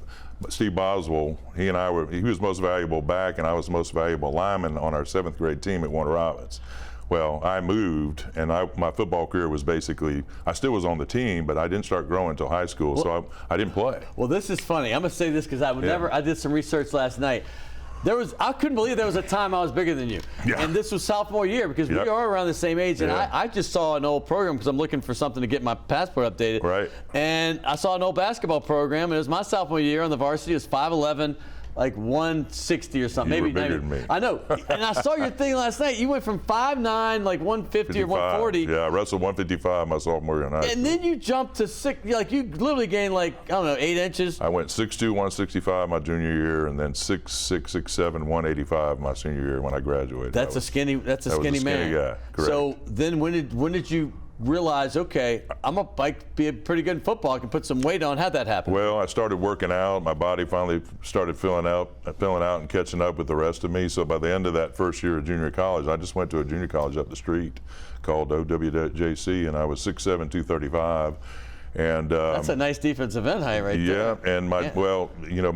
Steve Boswell, he was most valuable back, and I was the most valuable lineman on our 7th grade team at Warner Robins. Well, I moved, and my football career was basically, I still was on the team, but I didn't start growing until high school, so I didn't play. Well, this is funny. I'm going to say this because I did some research last night. I couldn't believe there was a time I was bigger than you. Yeah. And this was sophomore year because we are around the same age. And I just saw an old program because I'm looking for something to get my passport updated. Right. And I saw an old basketball program, and it was my sophomore year on the varsity. It was 5'11", like 160 or something. You Maybe were bigger 90. than me. I know. And I saw your thing last night. You went from 5'9", like 150 or 140. Yeah, I wrestled 155 my sophomore year in high school. And then you jumped to you literally gained like, I don't know, 8 inches. I went 6'2", 165 my junior year, and then 6'6", 6'7", 185 my senior year when I graduated. That's a skinny man. Skinny guy. Correct. So then when did you realize, okay, I'm a be pretty good in football. I can put some weight on. How'd that happen? Well, I started working out. My body finally started filling out and catching up with the rest of me. So by the end of that first year of junior college, I just went to a junior college up the street called OWJC, and I was 6'7", 235. And that's a nice defensive end height right there. Yeah, and my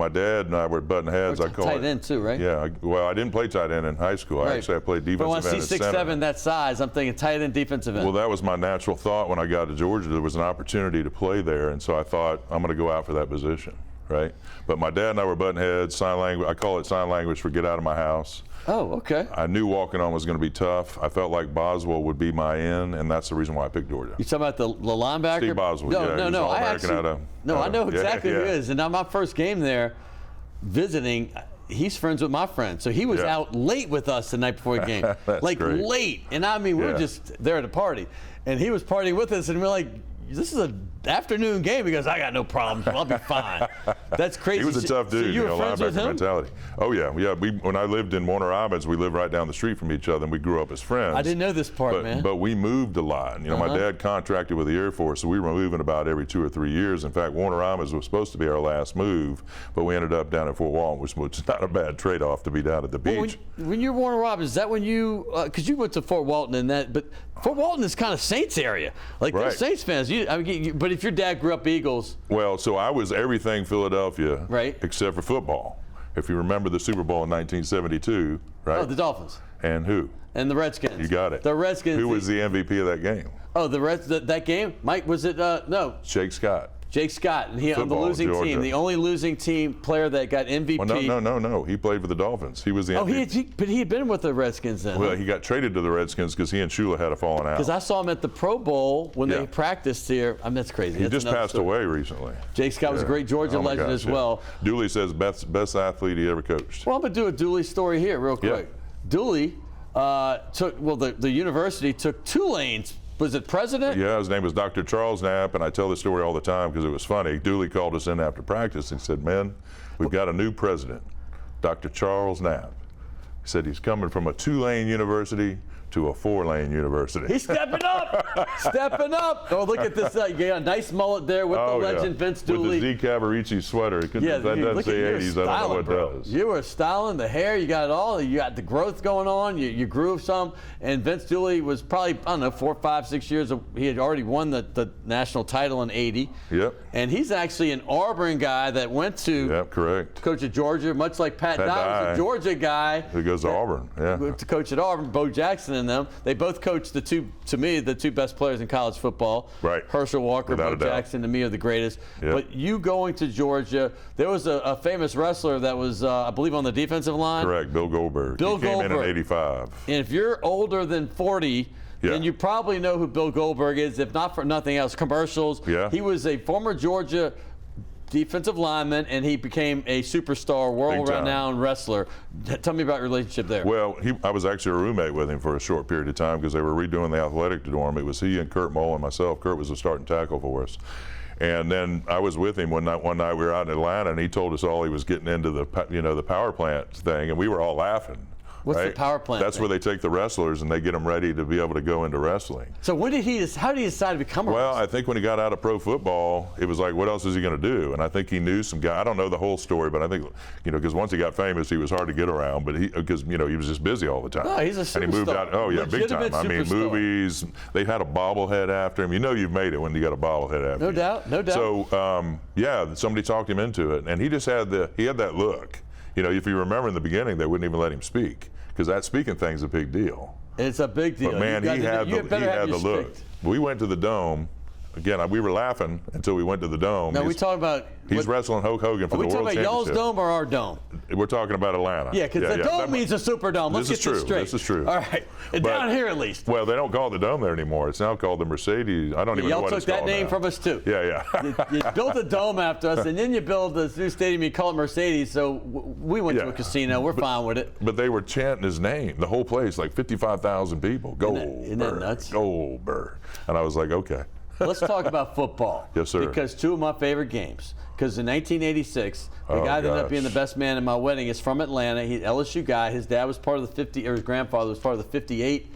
dad and I were butting heads. I call tight end too, right? Yeah. Well, I didn't play tight end in high school. Right. I played defensive end. But when I and see 6'7", that size, I'm thinking tight end, defensive end. Well, that was my natural thought when I got to Georgia. There was an opportunity to play there, and so I thought I'm going to go out for that position, right? But my dad and I were butting heads. Sign language. I call it sign language for get out of my house. Oh, okay. I knew walking on was going to be tough. I felt like Boswell would be my in, and that's the reason why I picked Georgia. You talking about the linebacker? Steve Boswell. No. I know exactly who he is. And now my first game there, visiting, he's friends with my friend. So he was out late with us the night before the game. Like great. Late. And I mean, we were just there at a party. And he was partying with us, and we're like, this is an afternoon game. He goes, I got no problems. I'll be fine. That's crazy. He was a tough dude. So you were friends with him? Mentality. Oh yeah. When I lived in Warner Robins, we lived right down the street from each other, and we grew up as friends. I didn't know this part, man. But we moved a lot. My dad contracted with the Air Force, so we were moving about every 2 or 3 years. In fact, Warner Robins was supposed to be our last move, but we ended up down at Fort Walton, which was not a bad trade-off to be down at the beach. When you're Warner Robins, is that when you? Because you went to Fort Walton and that, but Fort Walton is kind of Saints area. Like they're Saints fans. But if your dad grew up Eagles. Well, so I was everything Philadelphia, right? Except for football. If you remember the Super Bowl in 1972, right? Oh, the Dolphins. And who? And the Redskins. You got it. The Redskins. Who was the MVP of that game? Oh, that game? Mike, was it? No. Jake Scott. Jake Scott, and he on the losing team, the only losing team player that got MVP. Well, no. He played for the Dolphins. He was the MVP. But he had been with the Redskins then. Well, he got traded to the Redskins because he and Shula had a falling out. Because I saw him at the Pro Bowl when they practiced here. I mean, that's crazy. He just passed away recently. Jake Scott was a great Georgia legend as well. Dooley says best athlete he ever coached. Well, I'm going to do a Dooley story here real quick. Dooley the university took Tulane's. Was it president? Yeah, his name was Dr. Charles Knapp, and I tell this story all the time because it was funny. Dooley called us in after practice and said, "Men, we've got a new president, Dr. Charles Knapp." He said he's coming from a 2-lane university to a 4-lane university. He's stepping up, stepping up. Oh, look at this! You got a nice mullet there with the legend Vince Dooley. With the Z Cavarici sweater. That doesn't say 80s. I don't know what does. You were styling the hair. You got it all. You got the growth going on. You grew some. And Vince Dooley was probably, I don't know, 4, 5, 6 years. He had already won the national title in '80. Yep. And he's actually an Auburn guy that went to coach at Georgia, much like Pat Dye was a Georgia guy. Who goes to Auburn, to coach at Auburn, Bo Jackson and them. They both coached the two best players in college football. Right. Herschel Walker, Bo Jackson, to me, are the greatest. Yep. But you going to Georgia, there was a famous wrestler that was, I believe, on the defensive line. Correct, Bill Goldberg. He came in '85. And if you're older than 40, then you probably know who Bill Goldberg is, if not for nothing else. Commercials. Yeah. He was a former Georgia defensive lineman, and he became a superstar, world-renowned wrestler. Tell me about your relationship there. Well, I was actually a roommate with him for a short period of time because they were redoing the athletic dorm. It was he and Kurt Mole and myself. Kurt was a starting tackle for us. And then I was with him one night we were out in Atlanta, and he told us all he was getting into the power plant thing, and we were all laughing. What's the power plant? That's where they take the wrestlers and they get them ready to be able to go into wrestling. So how did he decide to become a wrestler? Well, I think when he got out of pro football, it was like, what else is he going to do? And I think he knew some guy. I don't know the whole story, but I think, because once he got famous, he was hard to get around. But he was just busy all the time. No, he's a superstar. And he moved out. Oh yeah, big time. I mean, movies. They had a bobblehead after him. You've made it when you got a bobblehead after you. No doubt. So somebody talked him into it, and he just had that look. If you remember in the beginning, they wouldn't even let him speak. Because that speaking thing's a big deal. It's a big deal. But man, he had the look. We went to the Dome. Again, we were laughing until we went to the Dome. No, we talking about. He's wrestling Hulk Hogan for the World Championship. Are we talking about y'all's dome or our dome? We're talking about Atlanta. Yeah, because the dome means a Superdome. Let's get this straight. This is true. All right, down here at least. Well, they don't call it the Dome there anymore. It's now called the Mercedes. I don't even know what it's called. Y'all took that name from us too. Yeah. You built a dome after us, and then you build this new stadium. You call it Mercedes. So we went to a casino. We're fine with it. But they were chanting his name. The whole place, like 55,000 people. Goldberg. Isn't that nuts? Goldberg. And I was like, okay. Let's talk about football. Yes, sir. Because two of my favorite games. Because in 1986, the guy that ended up being the best man in my wedding is from Atlanta. He's an LSU guy. His dad was part of the his grandfather was part of the 58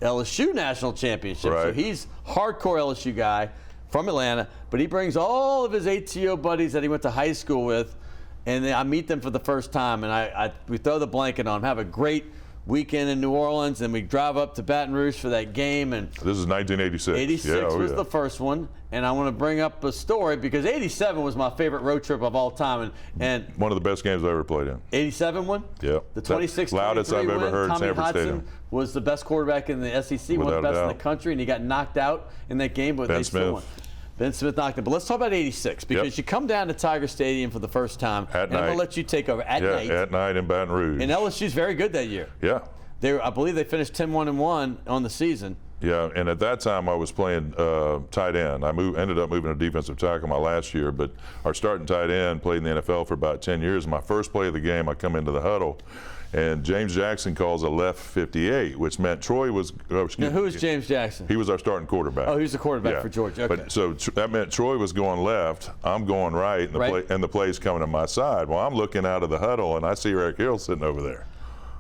LSU national championship. Right. So he's hardcore LSU guy from Atlanta. But he brings all of his ATO buddies that he went to high school with, and I meet them for the first time, and we throw the blanket on them, have a great weekend in New Orleans, and we drive up to Baton Rouge for that game. And this is 1986. 86 was the first one, and I want to bring up a story because 87 was my favorite road trip of all time, and one of the best games I ever played in. 87 one? Yeah. The 26 loudest I've ever heard in Sanford Stadium. Was the best quarterback in the SEC, one of the best in the country, and he got knocked out in that game, but they still won. Ben Smith knocked him. But let's talk about 86 because you come down to Tiger Stadium for the first time. At night. I'm going to let you take over at night. At night in Baton Rouge. And LSU's very good that year. Yeah. I believe they finished 10-1-1 on the season. Yeah, and at that time I was playing tight end. I ended up moving to defensive tackle my last year, but our starting tight end played in the NFL for about 10 years. My first play of the game, I come into the huddle, and James Jackson calls a left 58, which meant Troy was. Now, who is James Jackson? He was our starting quarterback. Oh, he was the quarterback for Georgia. Okay. But so that meant Troy was going left, I'm going right, and the play's coming to my side. Well, I'm looking out of the huddle, and I see Eric Hill sitting over there.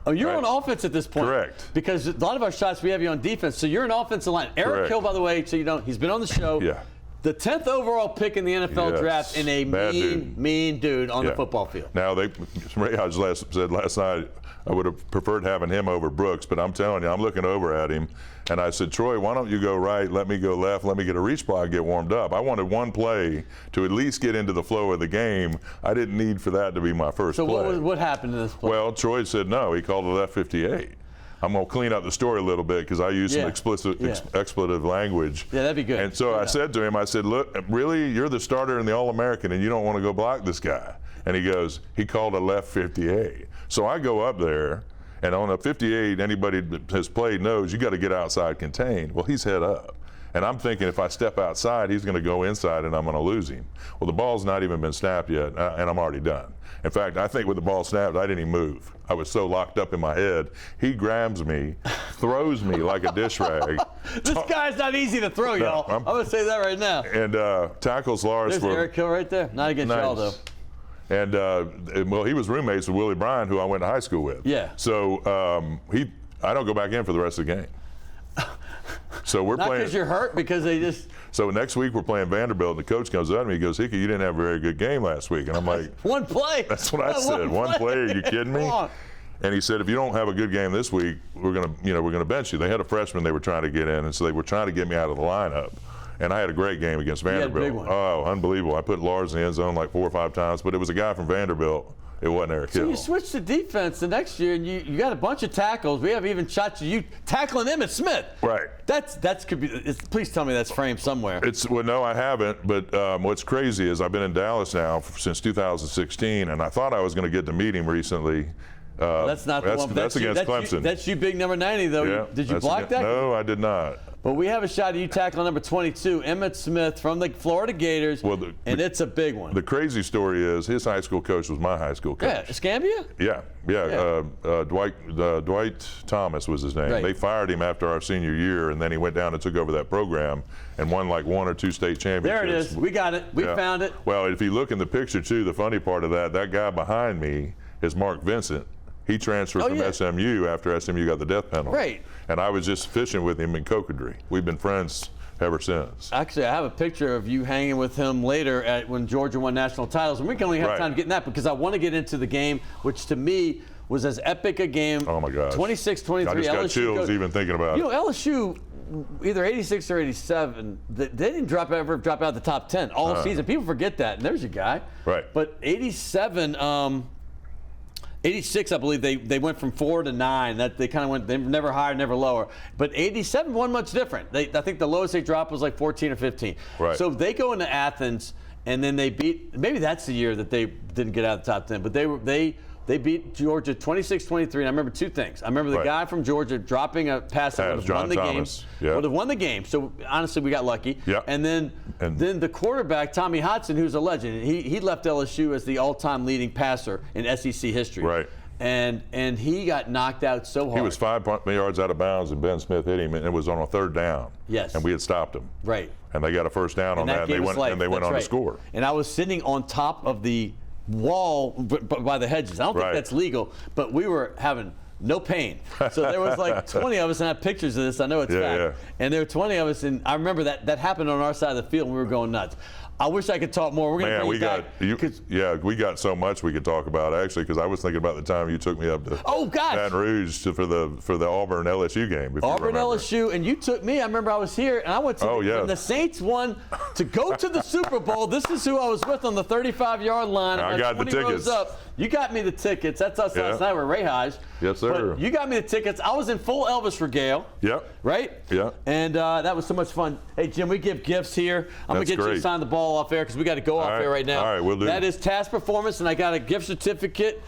Oh, you're on offense at this point. Correct. Because a lot of our shots we have you on defense, so you're an offensive line. Eric Hill, by the way, so you don't. He's been on the show. Yeah. The 10th overall pick in the NFL draft, and a mean dude on the football field. Now, Ray Hodge said last night, I would have preferred having him over Brooks, but I'm telling you, I'm looking over at him, and I said, Troy, why don't you go right, let me go left, let me get a reach block, get warmed up. I wanted one play to at least get into the flow of the game. I didn't need for that to be my first play. So what happened in this play? Well, Troy said no. He called a left 58. I'm going to clean up the story a little bit because I used some expletive language. Yeah, that'd be good. And so I said to him, I said, look, really, you're the starter in the All-American and you don't want to go block this guy. And he goes, he called a left 58. So I go up there, and on a 58, anybody that has played knows you got to get outside contained. Well, he's head up. And I'm thinking if I step outside, he's going to go inside and I'm going to lose him. Well, the ball's not even been snapped yet, and I'm already done. In fact, I think with the ball snapped, I didn't even move. I was so locked up in my head. He grabs me, throws me like a dish rag. This guy's not easy to throw, y'all. I'm going to say that right now. And tackles Lars There's Eric Hill right there. Not against y'all, though. And, well, he was roommates with Willie Bryan, who I went to high school with. Yeah. So I don't go back in for the rest of the game. So we're Not playing. because you're hurt, because they just. So next week we're playing Vanderbilt, and the coach comes up to me. He goes, Hickey, you didn't have a very good game last week. And I'm like, one play. That's what I said. One play? Are you kidding me? And he said, if you don't have a good game this week, we're gonna bench you. They had a freshman they were trying to get in, and so they were trying to get me out of the lineup. And I had a great game against Vanderbilt. You had a big one. Oh, unbelievable. I put Lars in the end zone like 4 or 5 times, but it was a guy from Vanderbilt. It wasn't Eric Hill. So you switched to defense the next year, and you got a bunch of tackles. We have even shots of you tackling Emmitt Smith. Right. That's could be. Please tell me that's framed somewhere. Well, no, I haven't. But what's crazy is I've been in Dallas now since 2016, and I thought I was going to get to meet him recently. That's not the one. That's against Clemson. That's you, big number 90, though. Yeah, did you block that? No, I did not. But we have a shot of you tackling number 22, Emmitt Smith from the Florida Gators, and it's a big one. The crazy story is his high school coach was my high school coach. Yeah, Escambia? Yeah. Dwight Thomas was his name. Right. They fired him after our senior year, and then he went down and took over that program and won like 1 or 2 state championships. There it is. We got it. We found it. Well, if you look in the picture, too, the funny part of that guy behind me is Mark Vincent. He transferred from SMU after SMU got the death penalty. Right. And I was just fishing with him in Cocodrie. We've been friends ever since. Actually, I have a picture of you hanging with him later when Georgia won national titles. And we can only have time to get in that because I want to get into the game, which to me was as epic a game. Oh, my gosh. 26-23. I just got chills even thinking about it. You know, LSU, either 86 or 87, they didn't ever drop out the top 10 all season. People forget that. And there's your guy. Right. But 87, 86, I believe they went from 4 to 9. That they kind of went. They never higher, never lower. But 87 wasn't much different. I think the lowest they dropped was like 14 or 15. Right. So they go into Athens, and then they beat. Maybe that's the year that they didn't get out of the top 10. But they beat Georgia 26-23. And I remember two things. I remember the guy from Georgia dropping a pass that would have won the game. Yeah. Would have won the game. So honestly, we got lucky. Yeah. And then the quarterback, Tommy Hodson, who's a legend. He left LSU as the all-time leading passer in SEC history. Right. And he got knocked out so hard. He was 5 yards out of bounds, and Ben Smith hit him, and it was on a 3rd down. Yes. And we had stopped him. Right. And they got a first down on that, and they went on to score. And I was sitting on top of the wall by the hedges. I don't think that's legal, but we were having no pain. So there was like 20 of us, and I have pictures of this. I know it's fact. Yeah. And there were 20 of us, and I remember that happened on our side of the field, and we were going nuts. I wish I could talk more. We're going to bring you back. We got so much we could talk about, actually, because I was thinking about the time you took me up to Baton Rouge for the Auburn LSU game. Auburn LSU, and you took me. I remember I was here, and I went to when the Saints won to go to the Super Bowl. This is who I was with on the 35-yard line. I got the tickets. Up. You got me the tickets. That's us last night with Ray Highs. Yes, sir. But you got me the tickets. I was in full Elvis regale. Yep. Right? Yeah. And that was so much fun. Hey, Jim, we give gifts here. I'm going to get you to sign the ball off air because we got to go off air right now. All right, we'll do. That is Task Performance, and I got a gift certificate.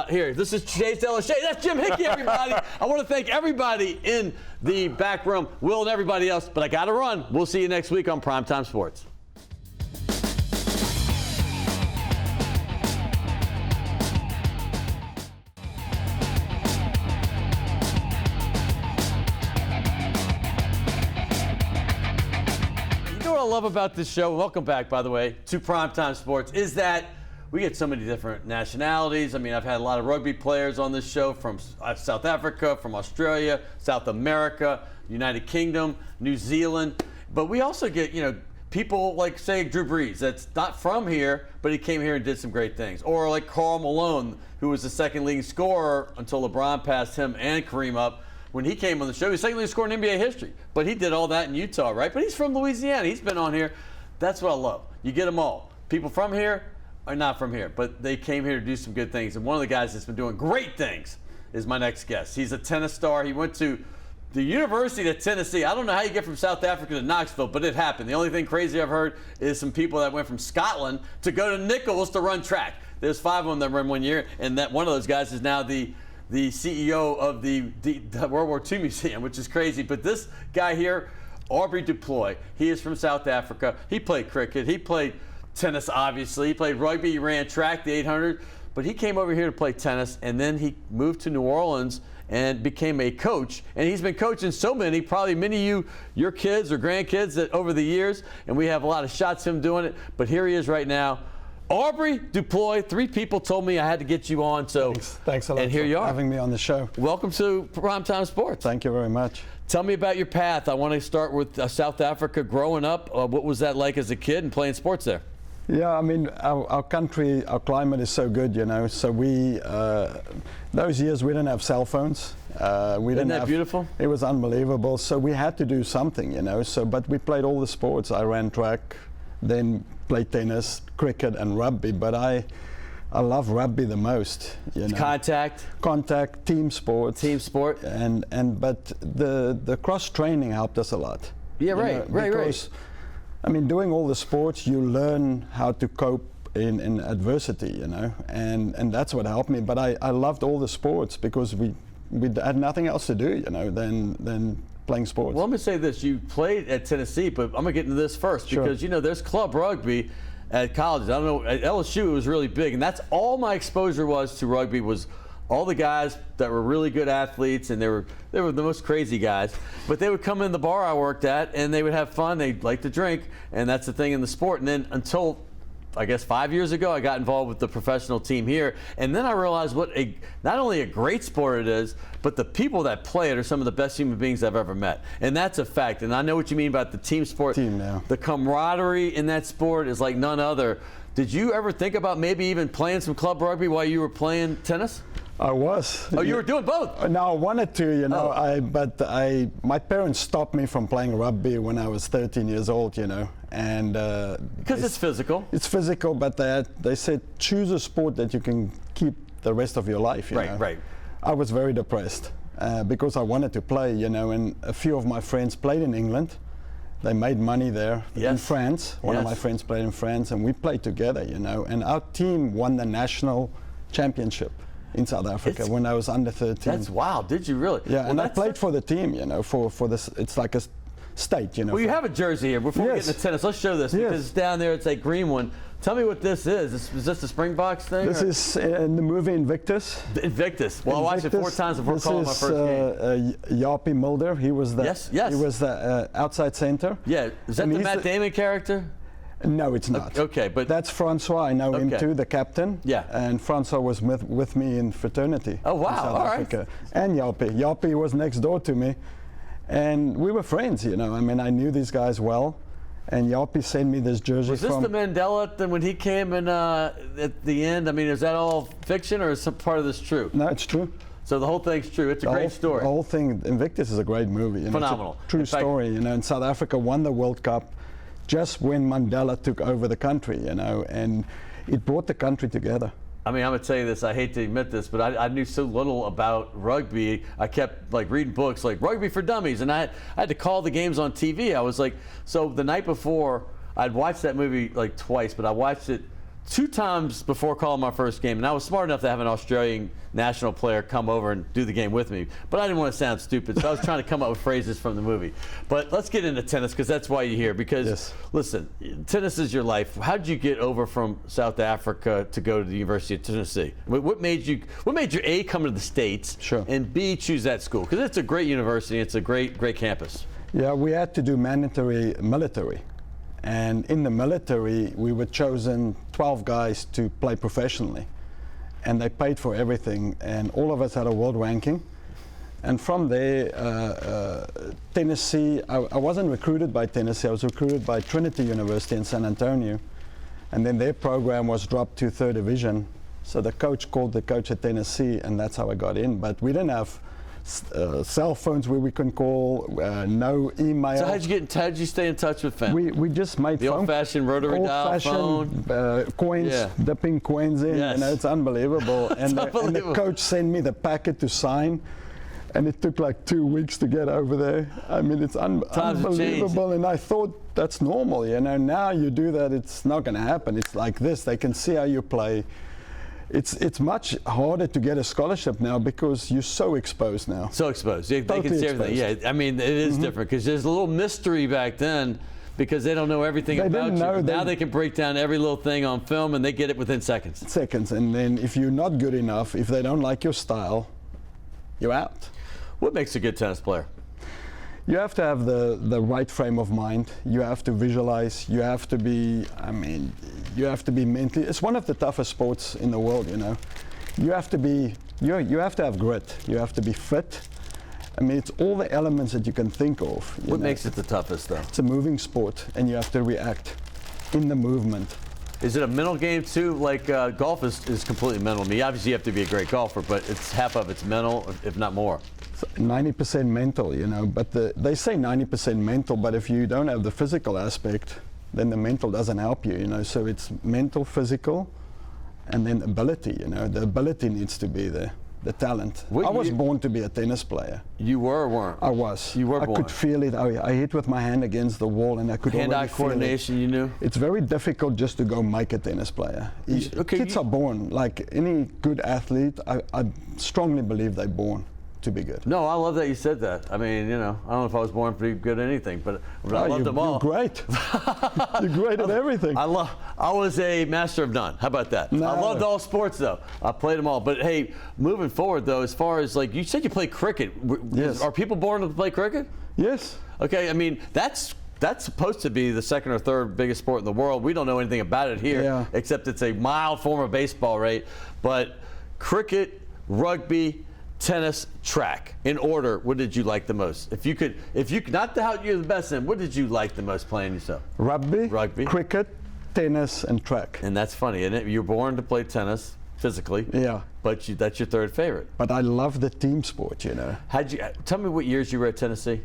Here, this is Chase Delachey. That's Jim Hickey, everybody. I want to thank everybody in the back room, Will and everybody else, but I got to run. We'll see you next week on Primetime Sports. What I love about this show, welcome back, by the way, to Primetime Sports, is that we get so many different nationalities. I mean, I've had a lot of rugby players on this show from South Africa, from Australia, South America, United Kingdom, New Zealand. But we also get, people like, say, Drew Brees, that's not from here, but he came here and did some great things. Or like Karl Malone, who was the second leading scorer until LeBron passed him and Kareem up. When he came on the show, he was second leading scorer in NBA history. But he did all that in Utah, right? But he's from Louisiana. He's been on here. That's what I love. You get them all. People from here are not from here, but they came here to do some good things. And one of the guys that's been doing great things is my next guest. He's a tennis star. He went to the University of Tennessee. I don't know how you get from South Africa to Knoxville, but it happened. The only thing crazy I've heard is some people that went from Scotland to go to Nichols to run track. There's 5 of them that ran one year, and that one of those guys is now the CEO of the World War II Museum, which is crazy. But this guy here, Arbie DuPlooy, he is from South Africa. He played cricket. He played tennis, obviously. He played rugby. He ran track, the 800. But he came over here to play tennis, and then he moved to New Orleans and became a coach. And he's been coaching so many, probably many of you, your kids or grandkids that over the years, and we have a lot of shots of him doing it. But here he is right now. Arbie DuPlooy, 3 people told me I had to get you on, so thanks a lot and here you are having me on the show. Welcome to Primetime Sports. Thank you very much. Tell me about your path. I want to start with South Africa. Growing up, what was that like as a kid and playing sports there? Yeah, I mean, our country, our climate is so good, so we, those years we didn't have cell phones. Isn't that beautiful? It was unbelievable. So we had to do something, but we played all the sports. I ran track, then played tennis, cricket, and rugby. But I love rugby the most. Contact, team sport. But the cross training helped us a lot. Yeah, right. I mean, doing all the sports, you learn how to cope in adversity, and that's what helped me. But I loved all the sports because we had nothing else to do, than playing sports. Well, let me say this. You played at Tennessee, but I'm going to get into this first because, there's club rugby at colleges. I don't know, at LSU it was really big, and that's all my exposure was to rugby was all the guys that were really good athletes, and they were the most crazy guys. But they would come in the bar I worked at, and they would have fun. They'd like to drink, and that's the thing in the sport. And then until, I guess, 5 years ago, I got involved with the professional team here. And then I realized what not only a great sport it is, but the people that play it are some of the best human beings I've ever met. And that's a fact. And I know what you mean about the team sport. The camaraderie in that sport is like none other. Did you ever think about maybe even playing some club rugby while you were playing tennis? I was. Oh, you were doing both? No, I wanted to, my parents stopped me from playing rugby when I was 13 years old, and because it's physical. It's physical, but they said choose a sport that you can keep the rest of your life. You know? Right. I was very depressed because I wanted to play, you know, and a few of my friends played in England. They made money there. In France. One of my friends played in France, and we played together, you know. And our team won the national championship in South Africa when I was under 13. That's wild. Did you really? Yeah, well, and I played for the team, you know, for this. It's like a state, you know. Well, you have a jersey here. Before we get into tennis, let's show this because it's down there. It's a green one. Tell me what this is. Is this the Springboks thing? This is in the movie Invictus. Invictus. Well, I watched it 4 times before calling my first game. Jarpie Mulder. He was the He was the outside center. Yeah. Is that the Matt Damon character? No, it's not. Okay, but that's Francois. I know him too, the captain. Yeah. And Francois was with me in fraternity. Oh wow! In South All Africa. right. And Jarpie. Jarpie was next door to me, and we were friends. You know, I mean, I knew these guys well. And Jarpie sent me this jersey. Was this the Mandela thing when he came in at the end? I mean, is that all fiction or is some part of this true? No, it's true. So the whole thing's true. It's a great story. The whole thing, Invictus is a great movie. You know, phenomenal. It's a true story. You know, and South Africa won the World Cup just when Mandela took over the country. You know, and it brought the country together. I mean, I'm gonna tell you this. I hate to admit this, but I knew so little about rugby. I kept like reading books like Rugby for Dummies, and I had to call the games on TV. I was like, so the night before, I'd watched that movie like twice, but I watched it 2 times before calling my first game, and I was smart enough to have an Australian national player come over and do the game with me. But I didn't want to sound stupid, so I was trying to come up with phrases from the movie. But let's get into tennis because that's why you're here. Because listen, tennis is your life. How did you get over from South Africa to go to the University of Tennessee? What made you A, come to the States, and B, choose that school? Because it's a great university. It's a great campus. Yeah, we had to do mandatory military. And in the military, we were chosen 12 guys to play professionally. And they paid for everything. And all of us had a world ranking. And from there, Tennessee, I wasn't recruited by Tennessee. I was recruited by Trinity University in San Antonio. And then their program was dropped to 3rd division. So the coach called the coach at Tennessee, and that's how I got in. But we didn't have cell phones where we can call, no email. So how'd you stay in touch with fans? We just made the old-fashioned rotary dial phone, coins, dipping coins in. You know, it's unbelievable. And the coach sent me the packet to sign, and it took like 2 weeks to get over there. I mean, it's unbelievable. And I thought that's normal. You know, now you do that, it's not going to happen. It's like this. They can see how you play. It's much harder to get a scholarship now because you're so exposed now. So exposed. They can see everything. Yeah, I mean, it is different because there's a little mystery back then because they don't know everything about you. Now they can break down every little thing on film and they get it within seconds. And then if you're not good enough, if they don't like your style, you're out. What makes a good tennis player? You have to have the right frame of mind. You have to visualize. You have to be, you have to be mentally. It's one of the toughest sports in the world, you know. You have to be, you have to have grit. You have to be fit. I mean, it's all the elements that you can think of. What makes it the toughest, though? It's a moving sport, and you have to react in the movement. Is it a mental game, too? Like golf is completely mental to me. Obviously, you have to be a great golfer, but it's half of it's mental, if not more. 90% mental, you know, but they say 90% mental, but if you don't have the physical aspect, then the mental doesn't help you, you know. So it's mental, physical, and then ability, you know. The ability needs to be there, the talent. I was born to be a tennis player. You were or weren't? I was. You were born. I could feel it. I hit with my hand against the wall, and I could hand-eye coordination, you knew? It's very difficult just to go make a tennis player. Kids are born, like any good athlete, I strongly believe they're born to be good. No, I love that you said that. I mean, you know, I don't know if I was born to be good at anything, but I loved them all. You're great. You're great at everything. I was a master of none. How about that? No. I loved all sports, though. I played them all. But hey, moving forward, though, as far as like you said, you play cricket. Yes. Are people born to play cricket? Yes. Okay. I mean, that's supposed to be the 2nd or 3rd biggest sport in the world. We don't know anything about it here, except it's a mild form of baseball, right? But cricket, rugby, tennis, track. In order, what did you like the most? If you could, not the how you're the best in, what did you like the most playing yourself? Rugby, cricket, tennis, and track. And that's funny, isn't it? You're born to play tennis physically. Yeah. But that's your 3rd favorite. But I love the team sport, you know. Tell me what years you were at Tennessee?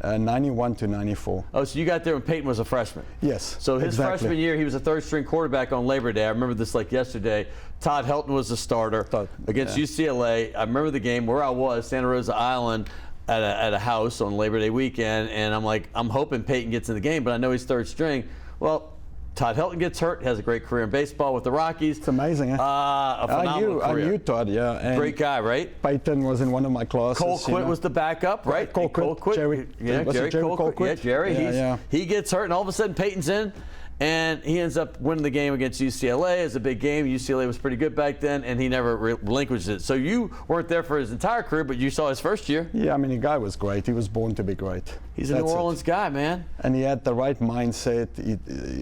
91 to 94. Oh, so you got there when Peyton was a freshman. Yes. So his exactly. freshman year, he was a third-string quarterback on Labor Day. I remember this like yesterday. Todd Helton was the starter against UCLA. I remember the game where I was, Santa Rosa Island, at a house on Labor Day weekend, and I'm like, I'm hoping Peyton gets in the game, but I know he's third string. Well, Todd Helton gets hurt, has a great career in baseball with the Rockies. It's amazing, eh? A phenomenal career. I knew Todd, yeah. And great guy, right? Peyton was in one of my classes. Colquitt was the backup, right? Colquitt. Jerry. Yeah, Jerry Colquitt. Yeah, Jerry. Yeah, He gets hurt, and all of a sudden Peyton's in, and he ends up winning the game against UCLA. It's a big game. UCLA was pretty good back then, and he never relinquished it. So you weren't there for his entire career, but you saw his first year. Yeah, I mean, the guy was great. He was born to be great. He's a New Orleans guy, man. And he had the right mindset,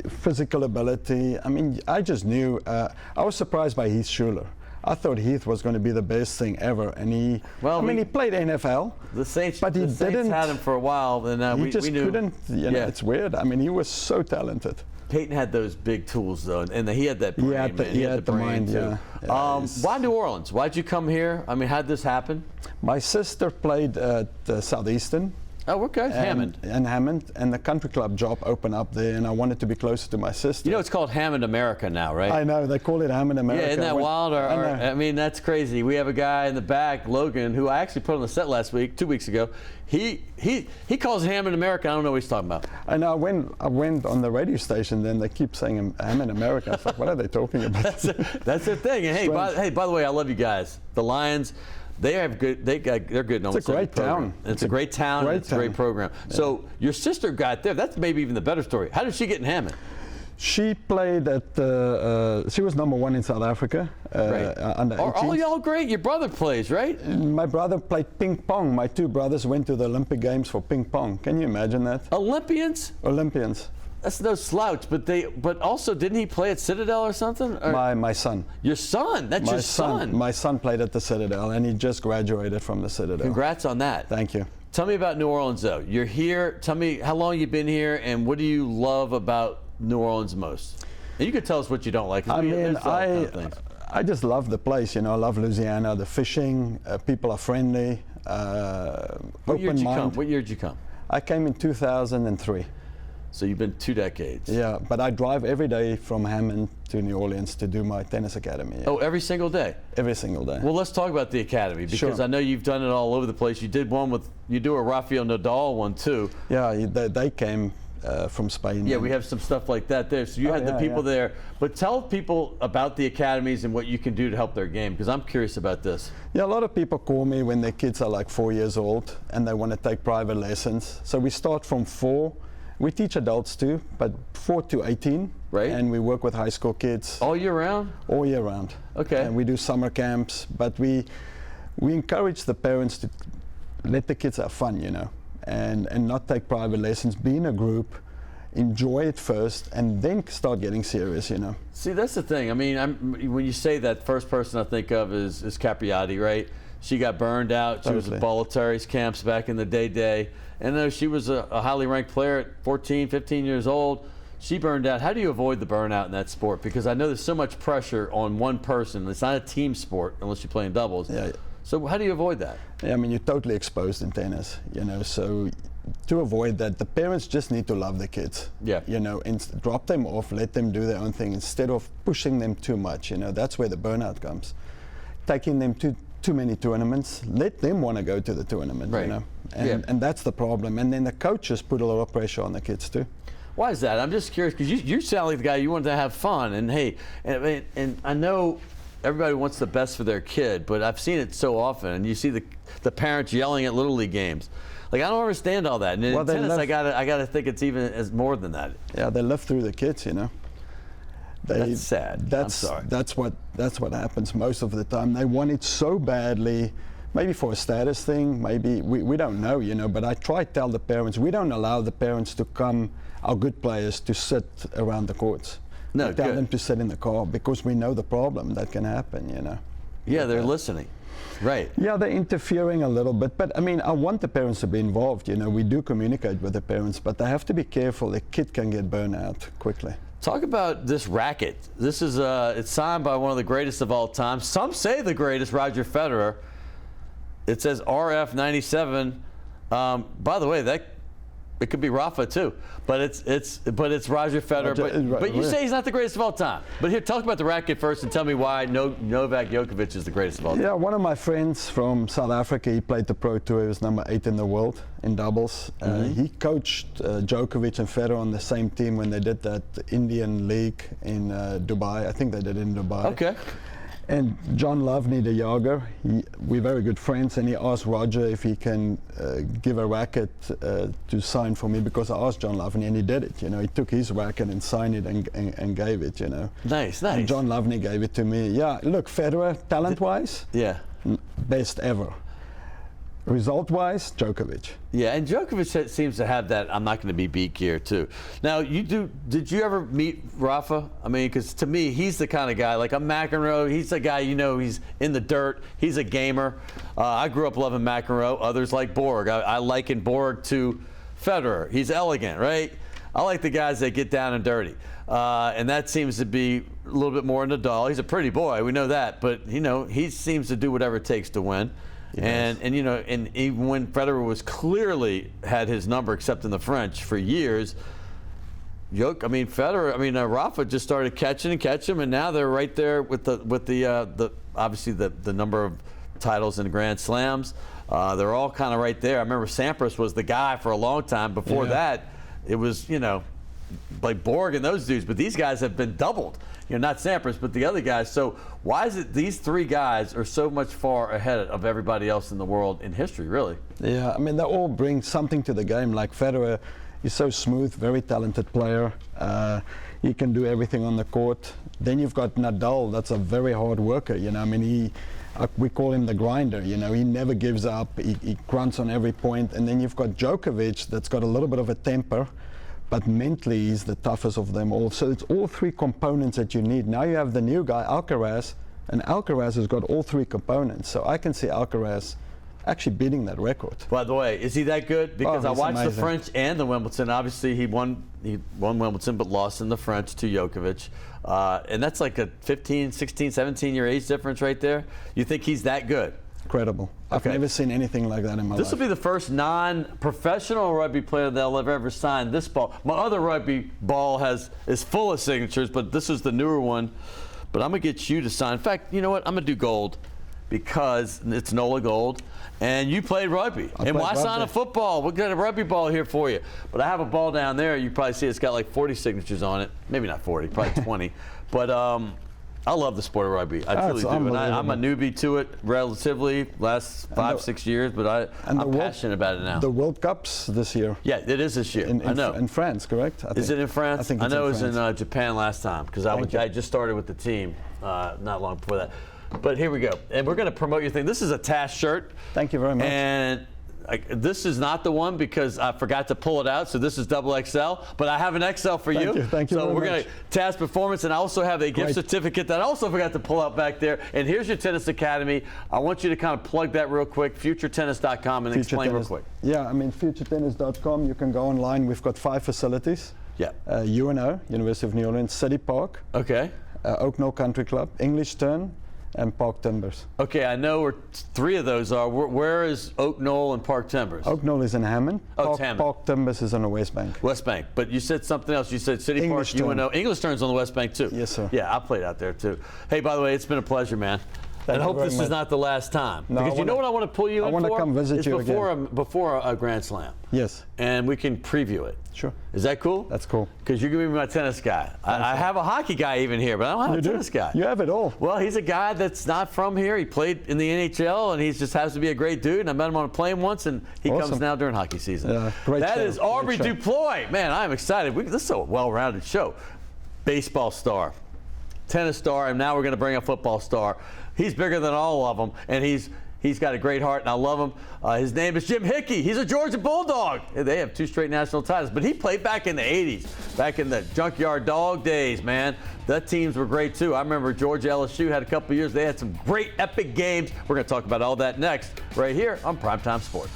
physical ability. I mean, I just knew. I was surprised by Heath Schuler. I thought Heath was going to be the best thing ever, and he played NFL. The Saints, but he Saints had him for a while, and he just couldn't. You know, it's weird. I mean, he was so talented. Peyton had those big tools, though, and he had that brain. He had the mind, too. Why New Orleans? Why'd you come here? I mean, how'd this happen? My sister played at Southeastern. Oh, okay. Hammond. And the country club job opened up there, and I wanted to be closer to my sister. You know, it's called Hammond America now, right? I know, they call it Hammond America. Yeah, isn't that wild? I mean, that's crazy. We have a guy in the back, Logan, who I actually put on the set last week, 2 weeks ago. He calls it Hammond America. I don't know what he's talking about. I know. I went on the radio station, then they keep saying Hammond America. I was like, what are they talking about? That's their thing. And hey, by the way, I love you guys. The Lions. They're good in almost every program. It's a great town. It's a great program. Yeah. So your sister got there. That's maybe even the better story. How did she get in Hammond? She played at. She was #1 in South Africa. Under 18s. Are all y'all great? Your brother plays, right? My brother played ping pong. My two brothers went to the Olympic Games for ping pong. Can you imagine that? Olympians? Olympians. That's no slouch, but also didn't he play at Citadel or something? Or? My son. Your son? That's your son. My son played at the Citadel, and he just graduated from the Citadel. Congrats on that. Thank you. Tell me about New Orleans, though. You're here. Tell me how long you've been here, and what do you love about New Orleans most? And you could tell us what you don't like. I mean, I just love the place. You know, I love Louisiana. The fishing, people are friendly, open mind. What year did you come? I came in 2003. So you've been 2 decades. Yeah, but I drive every day from Hammond to New Orleans to do my tennis academy. Yeah. Oh, every single day? Every single day. Well, let's talk about the academy, because I know you've done it all over the place. You did one you do a Rafael Nadal one too. Yeah, they came from Spain. Yeah, we have some stuff like that there. So you had the people there. But tell people about the academies and what you can do to help their game, because I'm curious about this. Yeah, a lot of people call me when their kids are like 4 years old and they want to take private lessons. So we start from 4. We teach adults too, but 4 to 18. Right. And we work with high school kids. All year round? All year round. Okay. And we do summer camps, but we encourage the parents to let the kids have fun, you know, and not take private lessons, be in a group, enjoy it first, and then start getting serious, you know. See, that's the thing. I mean, when you say that, first person I think of is Capriati, right? She got burned out. She was at Bolletari's camps back in the day. And though she was a highly ranked player at 14, 15 years old, she burned out. How do you avoid the burnout in that sport? Because I know there's so much pressure on one person. It's not a team sport unless you're playing doubles. Yeah. So how do you avoid that? Yeah, I mean, you're totally exposed in tennis, you know, so to avoid that, the parents just need to love the kids. Yeah. You know, and drop them off, let them do their own thing instead of pushing them too much, you know. That's where the burnout comes. Taking them to too many tournaments, let them want to go to the tournament, you know. And that's the problem. And then the coaches put a lot of pressure on the kids too. Why is that? I'm just curious, because you sound like the guy you want to have fun. And hey, and I know everybody wants the best for their kid, but I've seen it so often. And you see the parents yelling at Little League games. Like, I don't understand all that. And in tennis, I gotta think it's even as more than that. Yeah, they live through the kids, you know. That's sad. I'm sorry. That's what happens most of the time. They want it so badly, maybe for a status thing, maybe we don't know, you know. But I try to tell the parents, we don't allow the parents to come, our good players, to sit around the courts. No, we tell them to sit in the car because we know the problem that can happen, you know. Yeah, they're listening. Right. Yeah, they're interfering a little bit, but I mean, I want the parents to be involved. You know, we do communicate with the parents, but they have to be careful. The kid can get burned out quickly. Talk about this racket. This is it's signed by one of the greatest of all time. Some say the greatest, Roger Federer. It says RF 97. By the way, It could be Rafa too, but it's Roger Federer. But you say he's not the greatest of all time. But here, talk about the racket first and tell me why Novak Djokovic is the greatest of all time. Yeah, one of my friends from South Africa, he played the Pro Tour. He was number 8 in the world in doubles. He coached Djokovic and Federer on the same team when they did that Indian League in Dubai. I think they did it in Dubai. Okay. And John Loveday, the Jager, we're very good friends, and he asked Roger if he can give a racket to sign for me, because I asked John Loveday and he did it. He took his racket and signed it and gave it. Nice. And John Loveday gave it to me. Yeah, look, Federer, talent-wise, best ever. Result-wise, Djokovic. Yeah, and Djokovic seems to have that I'm not going to be beat gear too. Now, did you ever meet Rafa? I mean, because to me, he's the kind of guy, like a McEnroe, he's a guy, he's in the dirt, he's a gamer. I grew up loving McEnroe, others like Borg. I liken Borg to Federer. He's elegant, right? I like the guys that get down and dirty. And that seems to be a little bit more Nadal. He's a pretty boy, we know that, but he seems to do whatever it takes to win. Yes. And even when Federer was clearly had his number, except in the French, for years, Rafa just started catching and now they're right there with the obviously the number of titles and Grand Slams. They're all kind of right there. I remember Sampras was the guy for a long time. Before that, it was like Borg and those dudes, but these guys have been doubled. Not Sampras, but the other guys. So why is it these three guys are so much far ahead of everybody else in the world in history, really? Yeah, they all bring something to the game. Like Federer, he's so smooth, very talented player. He can do everything on the court. Then you've got Nadal, that's a very hard worker. We call him the grinder. He never gives up. He grunts on every point. And then you've got Djokovic, that's got a little bit of a temper, but mentally he's the toughest of them all. So it's all three components that you need. Now you have the new guy, Alcaraz, and Alcaraz has got all three components. So I can see Alcaraz actually beating that record. By the way, is he that good? Because I watched the French and the Wimbledon. Obviously he won Wimbledon but lost in the French to Djokovic. And that's like a 15, 16, 17-year age difference right there. You think he's that good? Incredible. I've never seen anything like that in my life. This will be the first non-professional rugby player that I've ever signed this ball. My other rugby ball is full of signatures, but this is the newer one. But I'm going to get you to sign. In fact, you know what? I'm going to do gold because it's NOLA gold. And you played rugby. And why sign a football? We've got a rugby ball here for you. But I have a ball down there. You probably see it's got like 40 signatures on it. Maybe not 40, probably 20. But I love the sport of rugby. I truly do. And I'm a newbie to it relatively, last 5-6 years, but I'm passionate about it now. The World Cup's this year. Yeah, it is this year. I know. In France, correct? Is it in France? I think I know it was in Japan last time because I just started with the team not long before that. But here we go. And we're going to promote your thing. This is a TAS shirt. Thank you very much. And this is not the one because I forgot to pull it out, so this is XXL, but I have an XL for you. Thank you. So we're going to TAS Performance, and I also have a gift certificate that I also forgot to pull out back there. And here's your tennis academy. I want you to kind of plug that real quick, futuretennis.com, and explain real quick. Yeah, futuretennis.com. You can go online. We've got 5 facilities. Yeah. UNO, University of New Orleans, City Park. Okay. Oak Knoll Country Club, English Turn, and Park Timbers. Okay, I know where 3 of those are. Where is Oak Knoll and Park Timbers? Oak Knoll is in Hammond. Oh, Hammond. Park Timbers is on the West Bank. West Bank. But you said something else. You said City English Park, Turn. UNO. English Turn's on the West Bank, too. Yes, sir. Yeah, I played out there, too. Hey, by the way, it's been a pleasure, man. Thank I you hope very this much. is not the last time. No, because you know what I want to pull you in for? I want to come visit you again. Before a Grand Slam. Yes. And we can preview it. Sure. Is that cool? That's cool. Because you're going to be my tennis guy. I have a hockey guy even here, but I don't have a tennis guy. You have it all. Well, he's a guy that's not from here. He played in the NHL, and he just has to be a great dude. And I met him on a plane once, and he comes now during hockey season. Yeah, great That show. is Arbie DuPlooy. Man, I'm excited. This is a well-rounded show. Baseball star, tennis star, and now we're going to bring a football star. He's bigger than all of them, and he's got a great heart, and I love him. His name is Jim Hickey. He's a Georgia Bulldog. They have 2 straight national titles, but he played back in the 80s, back in the Junkyard Dog days, man. That teams were great, too. I remember Georgia LSU had a couple of years. They had some great epic games. We're going to talk about all that next right here on Primetime Sports.